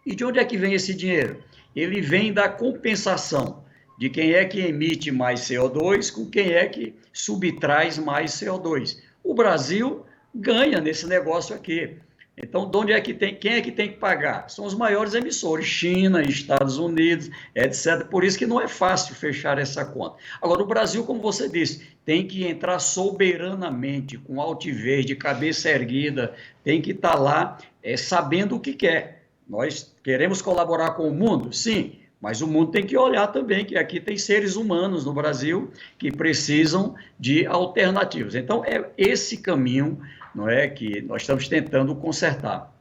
[SPEAKER 2] E de onde é que vem esse dinheiro? Ele vem da compensação de quem é que emite mais CO2 com quem é que subtraz mais CO2. O Brasil ganha nesse negócio aqui. Então, de onde é que quem é que tem que pagar? São os maiores emissores, China, Estados Unidos, etc. Por isso que não é fácil fechar essa conta. Agora, o Brasil, como você disse, tem que entrar soberanamente, com altivez, de cabeça erguida, tem que estar lá sabendo o que quer. Nós queremos colaborar com o mundo? Sim, mas o mundo tem que olhar também que aqui tem seres humanos no Brasil que precisam de alternativas. Então, é esse caminho, não é, que nós estamos tentando consertar.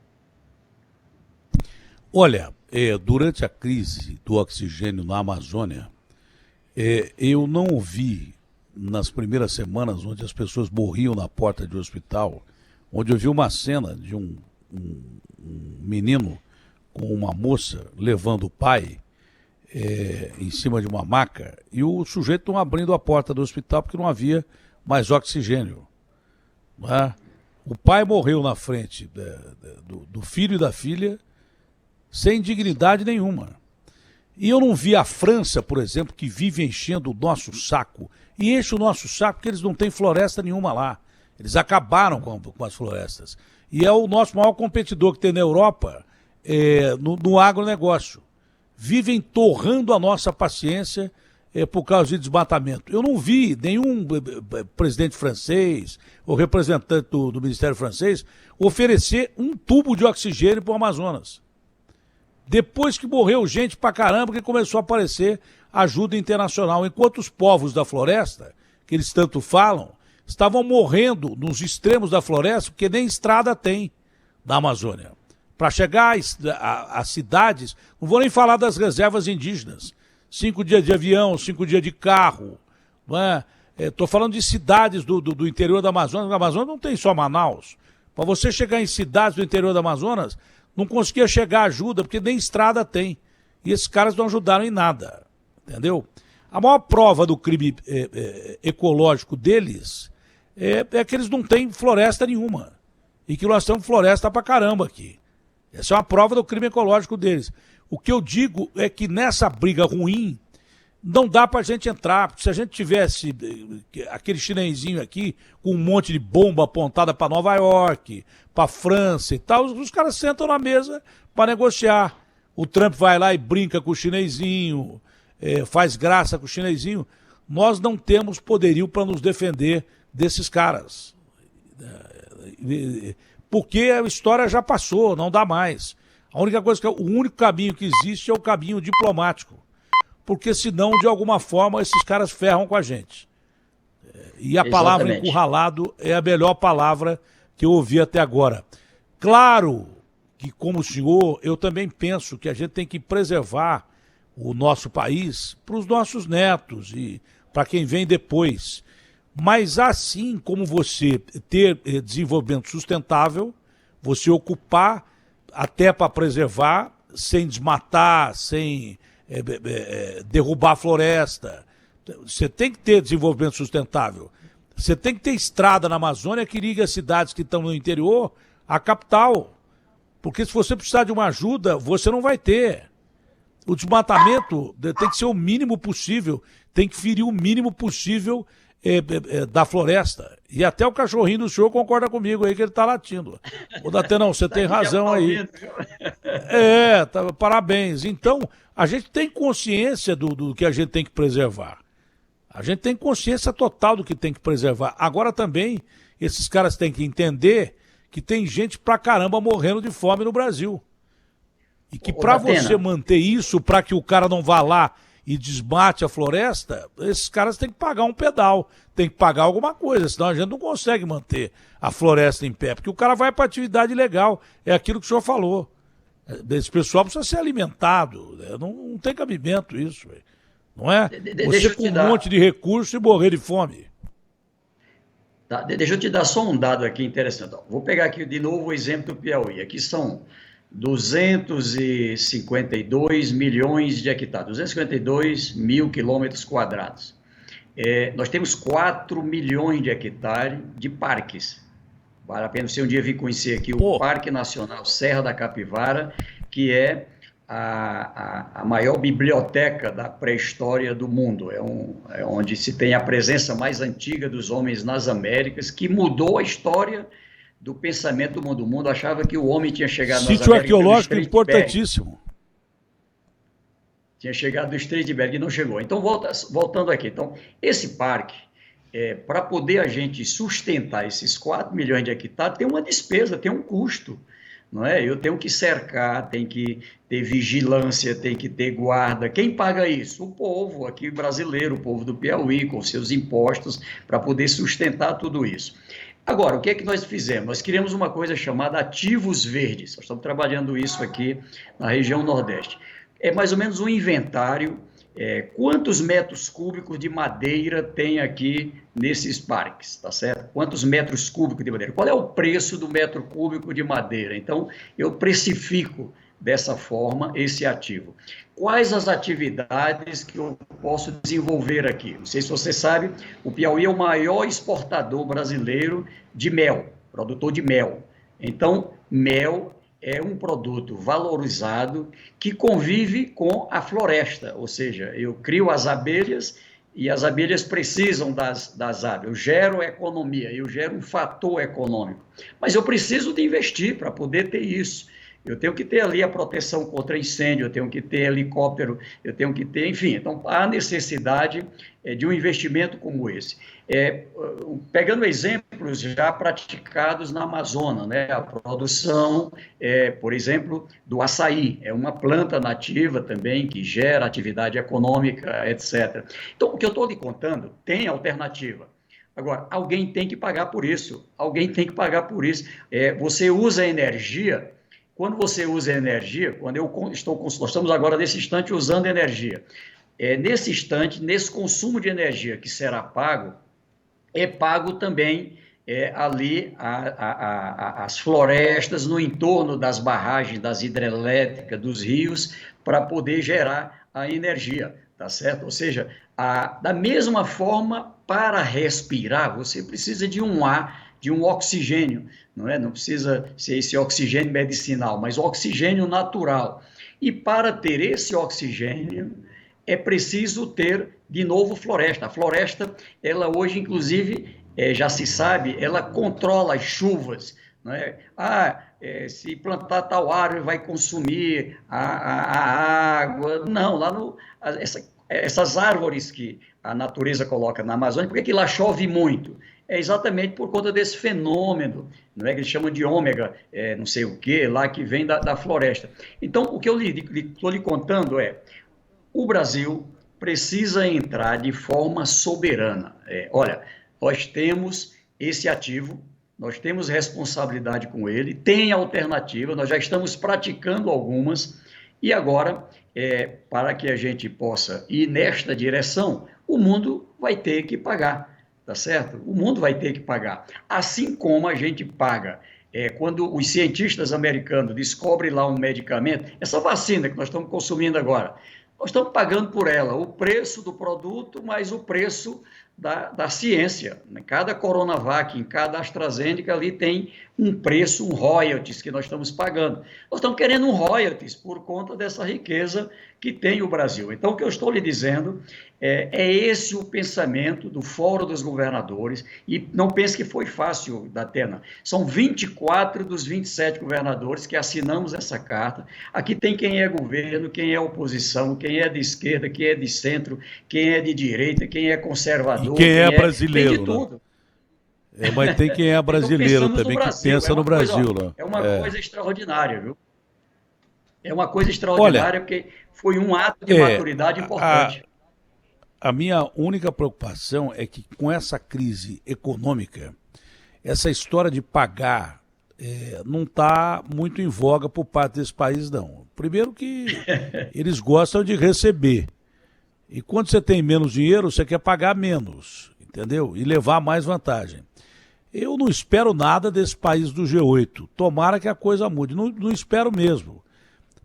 [SPEAKER 1] Olha, durante a crise do oxigênio na Amazônia, eu não vi nas primeiras semanas onde as pessoas morriam na porta de um hospital, onde eu vi uma cena de um menino com uma moça levando o pai em cima de uma maca e o sujeito não abrindo a porta do hospital porque não havia mais oxigênio. Não é? O pai morreu na frente do filho e da filha sem dignidade nenhuma. E eu não vi a França, por exemplo, que vive enchendo o nosso saco. E enche o nosso saco porque eles não têm floresta nenhuma lá. Eles acabaram com as florestas. E é o nosso maior competidor que tem na Europa no agronegócio. Vivem torrando a nossa paciência por causa de desmatamento. Eu não vi nenhum presidente francês ou representante do Ministério francês oferecer um tubo de oxigênio para o Amazonas. Depois que morreu gente pra caramba, que começou a aparecer ajuda internacional. Enquanto os povos da floresta, que eles tanto falam, estavam morrendo nos extremos da floresta, porque nem estrada tem na Amazônia. Para chegar a cidades, não vou nem falar das reservas indígenas. 5 dias de avião, 5 dias de carro. Estou falando de cidades do interior da Amazônia. Na Amazônia não tem só Manaus. Para você chegar em cidades do interior da Amazonas, não conseguia chegar ajuda, porque nem estrada tem. E esses caras não ajudaram em nada. Entendeu? A maior prova do crime ecológico deles é que eles não têm floresta nenhuma. E que nós temos floresta pra caramba aqui. Essa é uma prova do crime ecológico deles. O que eu digo é que nessa briga ruim, não dá pra gente entrar, porque se a gente tivesse aquele chinesinho aqui, com um monte de bomba apontada pra Nova York, pra França e tal, os caras sentam na mesa pra negociar. O Trump vai lá e brinca com o chinesinho, faz graça com o chinesinho. Nós não temos poderio para nos defender desses caras. Porque a história já passou, não dá mais. A única coisa o único caminho que existe é o caminho diplomático. Porque senão, de alguma forma, esses caras ferram com a gente. E a palavra encurralado é a melhor palavra que eu ouvi até agora. Claro que, como o senhor, eu também penso que a gente tem que preservar o nosso país para os nossos netos e para quem vem depois. Mas assim como você ter desenvolvimento sustentável, você ocupar até para preservar, sem desmatar, sem derrubar a floresta. Você tem que ter desenvolvimento sustentável. Você tem que ter estrada na Amazônia que liga as cidades que estão no interior à capital. Porque se você precisar de uma ajuda, você não vai ter. O desmatamento tem que ser o mínimo possível, tem que ferir o mínimo possível da floresta. E até o cachorrinho do senhor concorda comigo aí que ele está latindo. Ô, Datenão, você tem razão aí. Parabéns. Então, a gente tem consciência do que a gente tem que preservar. A gente tem consciência total do que tem que preservar. Agora também, esses caras têm que entender que tem gente pra caramba morrendo de fome no Brasil. E que para você manter isso, para que o cara não vá lá e desmate a floresta, esses caras têm que pagar um pedal, tem que pagar alguma coisa, senão a gente não consegue manter a floresta em pé, porque o cara vai para atividade legal, é aquilo que o senhor falou. Esse pessoal precisa ser alimentado, né? Não tem cabimento isso, véio. Não é? Você com um monte de recurso e morrer de fome.
[SPEAKER 2] Tá, deixa eu te dar só um dado aqui interessante. Vou pegar aqui de novo o exemplo do Piauí. Aqui são 252 milhões de hectares, 252 mil quilômetros quadrados. Nós temos 4 milhões de hectares de parques. Vale a pena você um dia vir conhecer aqui o Parque Nacional Serra da Capivara, que é a maior biblioteca da pré-história do mundo. É onde se tem a presença mais antiga dos homens nas Américas, que mudou a história do pensamento do mundo. O mundo achava que o homem tinha chegado nas Américas.
[SPEAKER 1] Sítio arqueológico importantíssimo.
[SPEAKER 2] Tinha chegado do Estreito de Bering e não chegou. Então, voltando aqui. Então, esse parque, para poder a gente sustentar esses 4 milhões de hectares, tem uma despesa, tem um custo. Não é? Eu tenho que cercar, tem que ter vigilância, tem que ter guarda. Quem paga isso? O povo aqui brasileiro, o povo do Piauí, com seus impostos, para poder sustentar tudo isso. Agora, o que é que nós fizemos? Nós criamos uma coisa chamada ativos verdes. Nós estamos trabalhando isso aqui na região Nordeste. É mais ou menos um inventário. Quantos metros cúbicos de madeira tem aqui nesses parques, tá certo? Quantos metros cúbicos de madeira? Qual é o preço do metro cúbico de madeira? Então, eu precifico dessa forma esse ativo. Quais as atividades que eu posso desenvolver aqui? Não sei se você sabe, o Piauí é o maior exportador brasileiro de mel, produtor de mel. Então, mel é um produto valorizado que convive com a floresta, ou seja, eu crio as abelhas e as abelhas precisam das aves. Eu gero economia, eu gero um fator econômico. Mas eu preciso de investir para poder ter isso. Eu tenho que ter ali a proteção contra incêndio, eu tenho que ter helicóptero, eu tenho que ter, enfim. Então, há necessidade de um investimento como esse. Pegando exemplos já praticados na Amazônia, né? A produção, por exemplo, do açaí, é uma planta nativa também que gera atividade econômica, etc. Então, o que eu estou lhe contando tem alternativa. Agora, alguém tem que pagar por isso, nós usa energia. Quando você usa energia, nós estamos agora nesse instante usando energia. Nesse instante, nesse consumo de energia que será pago, é pago também ali as florestas no entorno das barragens, das hidrelétricas, dos rios, para poder gerar a energia, tá certo? Ou seja, da mesma forma, para respirar, você precisa de um ar, de um oxigênio, não precisa ser esse oxigênio medicinal, mas oxigênio natural. E para ter esse oxigênio, é preciso ter, de novo, floresta. A floresta, ela hoje, inclusive, já se sabe, ela controla as chuvas. Não é? Se plantar tal árvore vai consumir a água. Não, essas árvores que a natureza coloca na Amazônia, por que lá chove muito? É exatamente por conta desse fenômeno, não é, que eles chamam de ômega, não sei o que, lá que vem da floresta. Então, o que eu estou lhe contando o Brasil precisa entrar de forma soberana. Olha, nós temos esse ativo, nós temos responsabilidade com ele, tem alternativa, nós já estamos praticando algumas, e agora, para que a gente possa ir nesta direção, o mundo vai ter que pagar. Tá certo? O mundo vai ter que pagar. Assim como a gente paga quando os cientistas americanos descobrem lá um medicamento, essa vacina que nós estamos consumindo agora, nós estamos pagando por ela o preço do produto, mais o preço da ciência. Cada Coronavac, em cada AstraZeneca, ali tem um preço, um royalties que nós estamos pagando. Nós estamos querendo um royalties por conta dessa riqueza que tem o Brasil. Então, o que eu estou lhe dizendo é esse o pensamento do Fórum dos Governadores, e não pense que foi fácil, Datena. São 24 dos 27 governadores que assinamos essa carta. Aqui tem quem é governo, quem é oposição, quem é de esquerda, quem é de centro, quem é de direita, quem é conservador.
[SPEAKER 1] E quem é brasileiro,
[SPEAKER 2] tem de tudo.
[SPEAKER 1] Mas tem quem é brasileiro
[SPEAKER 2] então,
[SPEAKER 1] também, que pensa no Brasil.
[SPEAKER 2] É uma coisa extraordinária, viu? É uma coisa
[SPEAKER 1] Olha,
[SPEAKER 2] extraordinária, porque foi um ato de
[SPEAKER 1] é,
[SPEAKER 2] maturidade
[SPEAKER 1] a,
[SPEAKER 2] importante.
[SPEAKER 1] a minha única preocupação é que com essa crise econômica, essa história de pagar não está muito em voga por parte desse país, não. Primeiro que eles gostam de receber. E quando você tem menos dinheiro, você quer pagar menos, entendeu? E levar mais vantagem. Eu não espero nada desse país do G8. Tomara que a coisa mude. Não, não espero mesmo.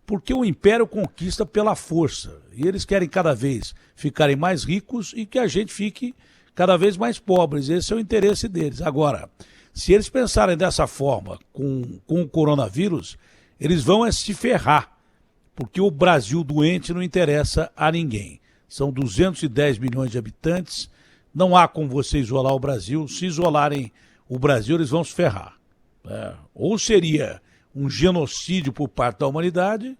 [SPEAKER 1] Porque o império conquista pela força. E eles querem cada vez ficarem mais ricos e que a gente fique cada vez mais pobres. Esse é o interesse deles. Agora, se eles pensarem dessa forma com o coronavírus, eles vão se ferrar. Porque o Brasil doente não interessa a ninguém. São 210 milhões de habitantes. Não há como você isolar o Brasil. Se isolarem o Brasil, eles vão se ferrar. Ou seria um genocídio por parte da humanidade,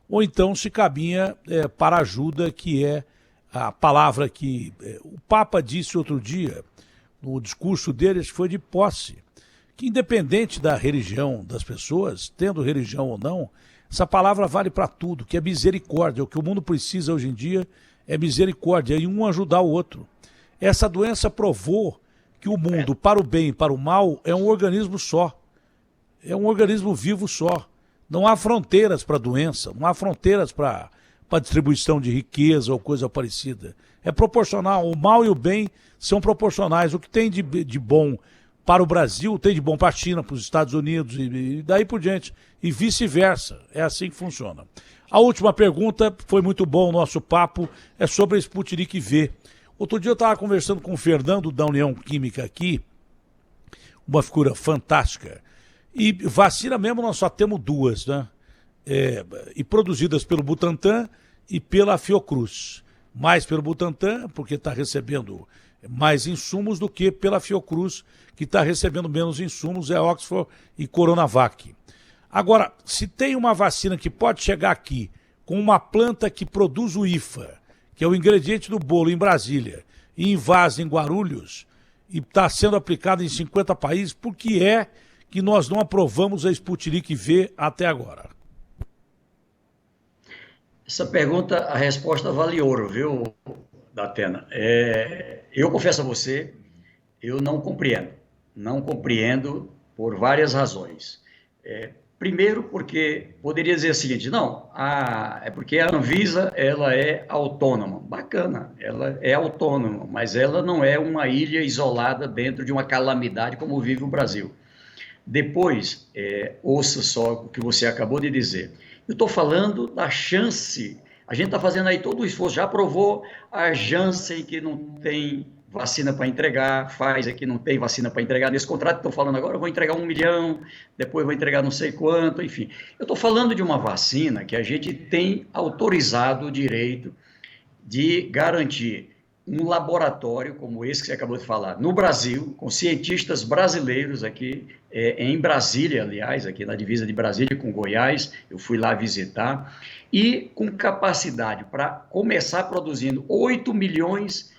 [SPEAKER 1] ou então se caminha para ajuda, que é a palavra que o Papa disse outro dia, no discurso dele, que foi de posse, que independente da religião das pessoas, tendo religião ou não, essa palavra vale para tudo, que é misericórdia. O que o mundo precisa hoje em dia é misericórdia, e um ajudar o outro. Essa doença provou que o mundo, para o bem e para o mal, é um organismo só. É um organismo vivo só. Não há fronteiras para a doença, não há fronteiras para a distribuição de riqueza ou coisa parecida. É proporcional. O mal e o bem são proporcionais. O que tem de bom para o Brasil tem de bom para a China, para os Estados Unidos e daí por diante. E vice-versa. É assim que funciona. A última pergunta, foi muito bom o nosso papo, é sobre a Sputnik V. Outro dia eu estava conversando com o Fernando da União Química aqui, uma figura fantástica. E vacina mesmo nós só temos duas, né? E produzidas pelo Butantan e pela Fiocruz. Mais pelo Butantan, porque está recebendo mais insumos, do que pela Fiocruz, que está recebendo menos insumos, é Oxford e Coronavac. Agora, se tem uma vacina que pode chegar aqui com uma planta que produz o IFA, que é o ingrediente do bolo em Brasília, e invasa em Guarulhos, e está sendo aplicado em 50 países, por que é que nós não aprovamos a Sputnik V até agora?
[SPEAKER 2] Essa pergunta, a resposta vale ouro, viu, Datena? Eu confesso a você, eu não compreendo. Não compreendo por várias razões. Primeiro, porque poderia dizer o seguinte, não, é porque a Anvisa ela é autônoma. Bacana, ela é autônoma, mas ela não é uma ilha isolada dentro de uma calamidade como vive o Brasil. Depois, ouça só o que você acabou de dizer. Eu estou falando da chance. A gente está fazendo aí todo o esforço. Já aprovou a Janssen, que não tem vacina para entregar, Pfizer, que não tem vacina para entregar. Nesse contrato que estou falando agora, eu vou entregar 1 milhão, depois vou entregar não sei quanto, enfim. Eu estou falando de uma vacina que a gente tem autorizado o direito de garantir um laboratório como esse que você acabou de falar, no Brasil, com cientistas brasileiros aqui, em Brasília, aliás, aqui na divisa de Brasília com Goiás, eu fui lá visitar, e com capacidade para começar produzindo 8 milhões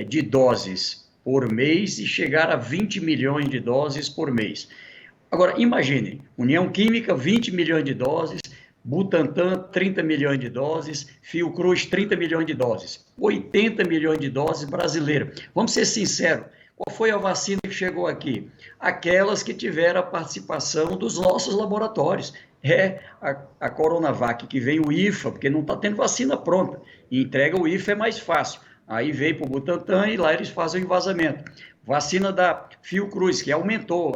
[SPEAKER 2] de doses por mês e chegar a 20 milhões de doses por mês. Agora, imagine, União Química, 20 milhões de doses, Butantan, 30 milhões de doses, Fiocruz, 30 milhões de doses, 80 milhões de doses brasileiras. Vamos ser sinceros, qual foi a vacina que chegou aqui? Aquelas que tiveram a participação dos nossos laboratórios. A Coronavac, que vem o IFA, porque não está tendo vacina pronta, e entrega o IFA é mais fácil. Aí veio para o Butantan e lá eles fazem o envasamento. Vacina da Fiocruz, que aumentou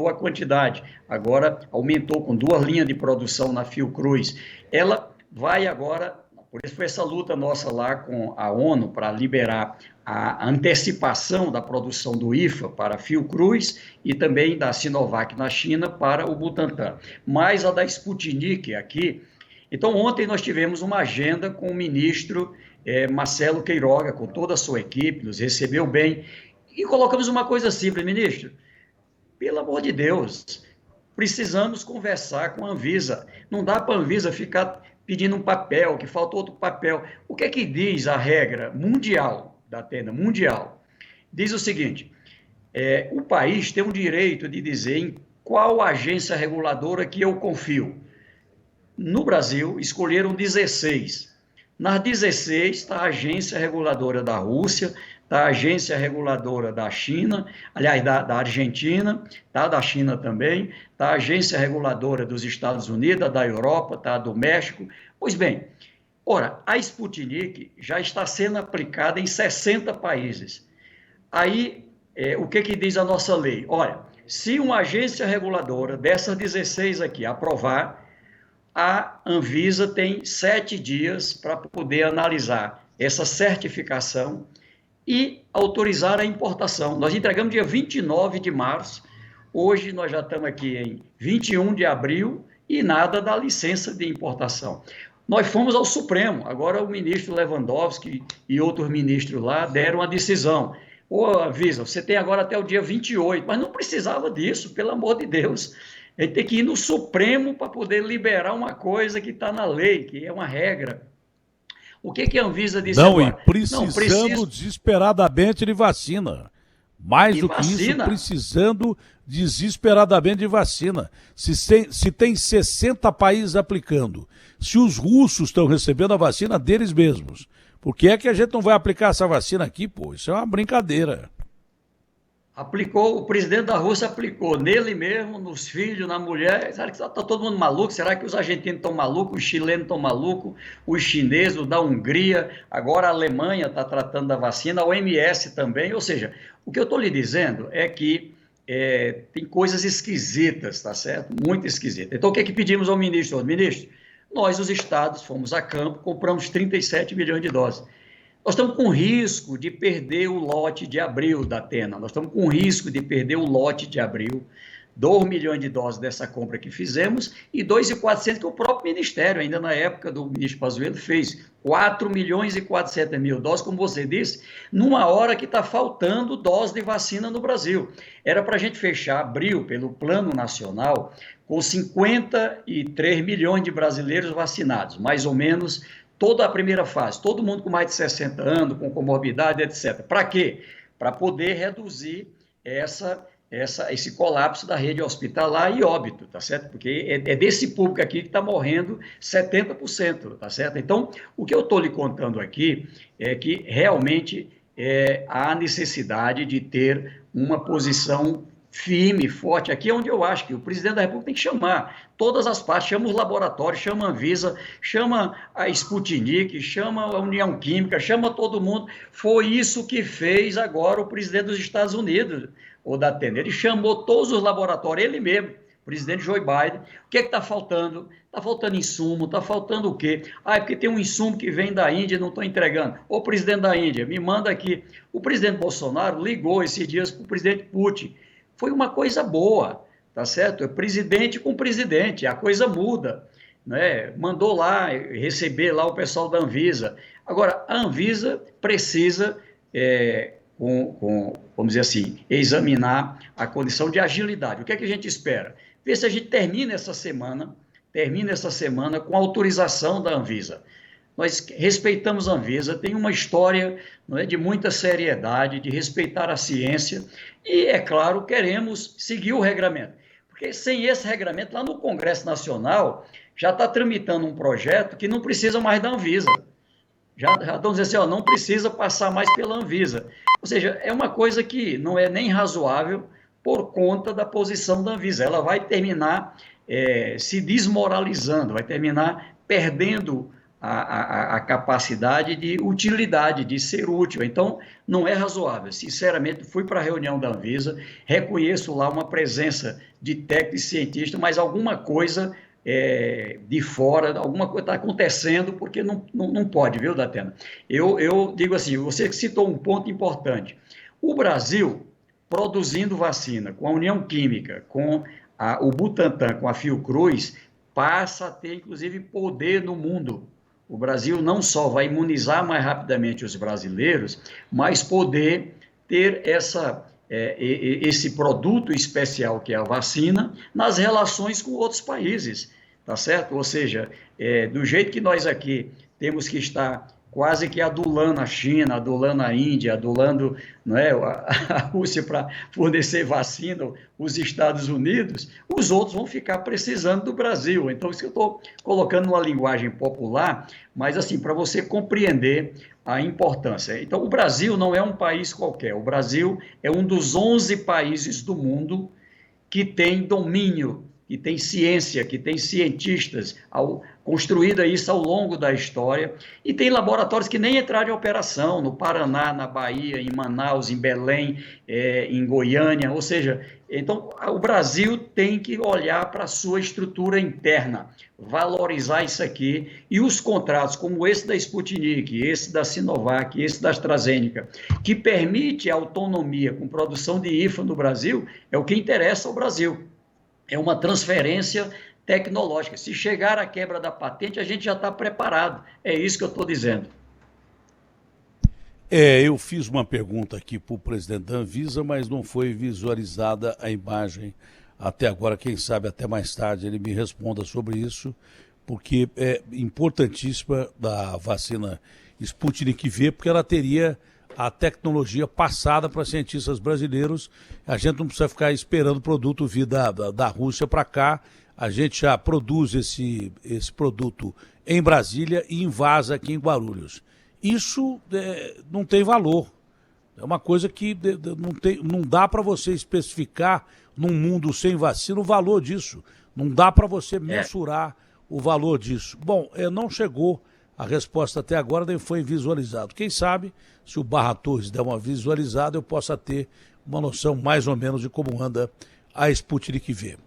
[SPEAKER 2] a quantidade, agora aumentou com 2 linhas de produção na Fiocruz. Ela vai agora, por isso foi essa luta nossa lá com a ONU para liberar a antecipação da produção do IFA para a Fiocruz e também da Sinovac na China para o Butantan. Mas a da Sputnik aqui. Então, ontem nós tivemos uma agenda com o ministro Marcelo Queiroga, com toda a sua equipe, nos recebeu bem. E colocamos uma coisa simples, ministro, pelo amor de Deus, precisamos conversar com a Anvisa. Não dá para a Anvisa ficar pedindo um papel, que falta outro papel. O que é que diz a regra mundial, da Atena, mundial? Diz o seguinte, o país tem o direito de dizer em qual agência reguladora que eu confio. no Brasil, escolheram 16. Nas 16 está a agência reguladora da Rússia, está a agência reguladora da China, aliás, da Argentina, tá, da China também, está a agência reguladora dos Estados Unidos, da Europa, tá, do México. Pois bem, ora, a Sputnik já está sendo aplicada em 60 países. Aí, o que diz a nossa lei? Olha, se uma agência reguladora dessas 16 aqui aprovar, a Anvisa tem 7 dias para poder analisar essa certificação e autorizar a importação. Nós entregamos dia 29 de março, hoje nós já estamos aqui em 21 de abril e nada da licença de importação. Nós fomos ao Supremo, agora o ministro Lewandowski e outros ministros lá deram a decisão. Ô, Anvisa, você tem agora até o dia 28, mas não precisava disso, pelo amor de Deus. A gente tem que ir no Supremo para poder liberar uma coisa que está na lei, que é uma regra. O que a Anvisa disse agora?
[SPEAKER 1] Precisando desesperadamente de vacina. Mais do que isso, precisando desesperadamente de vacina. Se tem 60 países aplicando, se os russos estão recebendo a vacina deles mesmos, por que é que a gente não vai aplicar essa vacina aqui, pô? Isso é uma brincadeira.
[SPEAKER 2] Aplicou, o presidente da Rússia aplicou nele mesmo, nos filhos, na mulher. Será que está todo mundo maluco? Será que os argentinos estão malucos, os chilenos estão malucos, os chineses, o da Hungria, agora a Alemanha está tratando da vacina, a OMS também. Ou seja, o que eu estou lhe dizendo é que tem coisas esquisitas, tá certo? Muito esquisitas. Então, o que pedimos ao ministro? Ministro, nós, os estados, fomos a campo, compramos 37 milhões de doses. Nós estamos com risco de perder o lote de abril da Atena, nós estamos com risco de perder o lote de abril, 2 milhões de doses dessa compra que fizemos e 2.400 que o próprio Ministério, ainda na época do ministro Pazuello, fez. 4 milhões e 400 mil doses, como você disse, numa hora que está faltando dose de vacina no Brasil. Era para a gente fechar abril, pelo Plano Nacional, com 53 milhões de brasileiros vacinados, mais ou menos toda a primeira fase, todo mundo com mais de 60 anos, com comorbidade, etc. Para quê? Para poder reduzir esse colapso da rede hospitalar e óbito, tá certo? Porque é desse público aqui que está morrendo 70%, tá certo? Então, o que eu estou lhe contando aqui é que realmente há necessidade de ter uma posição firme, forte. Aqui é onde eu acho que o presidente da República tem que chamar todas as partes, chama os laboratórios, chama a Anvisa, chama a Sputnik, chama a União Química, chama todo mundo. Foi isso que fez agora o presidente dos Estados Unidos, o da Atena. Ele chamou todos os laboratórios, ele mesmo, o presidente Joe Biden. O que está faltando? Está faltando insumo, está faltando o quê? É porque tem um insumo que vem da Índia e não estão entregando. Ô, presidente da Índia, me manda aqui. O presidente Bolsonaro ligou esses dias para o presidente Putin. Foi uma coisa boa, tá certo? É presidente com presidente, a coisa muda, né? Mandou lá receber lá o pessoal da Anvisa. Agora, a Anvisa precisa, vamos dizer assim, examinar a condição de agilidade. O que é que a gente espera? Ver se a gente termina essa semana com autorização da Anvisa. Nós respeitamos a Anvisa, tem uma história, não é, de muita seriedade, de respeitar a ciência e, é claro, queremos seguir o regramento. Porque sem esse regramento, lá no Congresso Nacional, já está tramitando um projeto que não precisa mais da Anvisa. Já estão dizendo assim, não precisa passar mais pela Anvisa. Ou seja, é uma coisa que não é nem razoável por conta da posição da Anvisa. Ela vai terminar se desmoralizando, vai terminar perdendo a capacidade de utilidade, de ser útil. Então, não é razoável. Sinceramente, fui para a reunião da Anvisa, reconheço lá uma presença de técnicos e cientistas, mas alguma coisa de fora, alguma coisa está acontecendo, porque não pode, viu, Datena? Eu digo assim, você citou um ponto importante. O Brasil, produzindo vacina com a União Química, com o Butantan, com a Fiocruz, passa a ter, inclusive, poder no mundo. O Brasil não só vai imunizar mais rapidamente os brasileiros, mas poder ter esse produto especial que é a vacina nas relações com outros países, tá certo? Ou seja, do jeito que nós aqui temos que estar quase que adulando a China, adulando a Índia, adulando, não é, a Rússia para fornecer vacina, os Estados Unidos, os outros vão ficar precisando do Brasil. Então, isso que eu estou colocando numa linguagem popular, mas assim, para você compreender a importância. Então, o Brasil não é um país qualquer, o Brasil é um dos 11 países do mundo que tem domínio, que tem ciência, que tem cientistas, construída isso ao longo da história, e tem laboratórios que nem entraram em operação, no Paraná, na Bahia, em Manaus, em Belém, em Goiânia, ou seja, então o Brasil tem que olhar para a sua estrutura interna, valorizar isso aqui, e os contratos como esse da Sputnik, esse da Sinovac, esse da AstraZeneca, que permite a autonomia com produção de IFA no Brasil, é o que interessa ao Brasil. É uma transferência tecnológica. Se chegar à quebra da patente, a gente já está preparado. É isso que eu estou dizendo.
[SPEAKER 1] Eu fiz uma pergunta aqui para o presidente da Anvisa, mas não foi visualizada a imagem até agora. Quem sabe até mais tarde ele me responda sobre isso, porque é importantíssima da vacina Sputnik V, porque ela teria a tecnologia passada para cientistas brasileiros. A gente não precisa ficar esperando o produto vir da Rússia para cá. A gente já produz esse produto em Brasília e invasa aqui em Guarulhos. Isso não tem valor. É uma coisa que não dá para você especificar num mundo sem vacina o valor disso. Não dá para você mensurar o valor disso. Bom, não chegou a resposta até agora, nem foi visualizado. Quem sabe, se o Barra Torres der uma visualizada, eu possa ter uma noção mais ou menos de como anda a Sputnik V.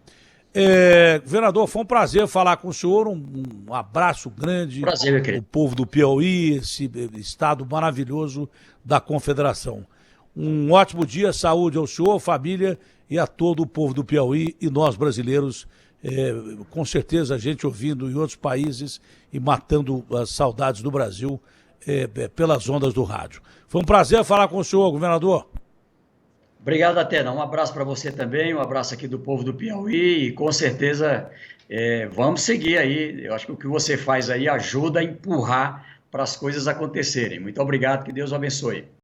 [SPEAKER 1] Governador, foi um prazer falar com o senhor, um abraço grande.
[SPEAKER 2] Prazer, meu querido.
[SPEAKER 1] O povo do Piauí, esse estado maravilhoso da Confederação. Um ótimo dia, saúde ao senhor, família e a todo o povo do Piauí e nós brasileiros. Com certeza a gente ouvindo em outros países e matando as saudades do Brasil pelas ondas do rádio. Foi um prazer falar com o senhor, governador.
[SPEAKER 2] Obrigado, Atena. Um abraço para você também, um abraço aqui do povo do Piauí e com certeza vamos seguir aí. Eu acho que o que você faz aí ajuda a empurrar para as coisas acontecerem. Muito obrigado, que Deus o abençoe.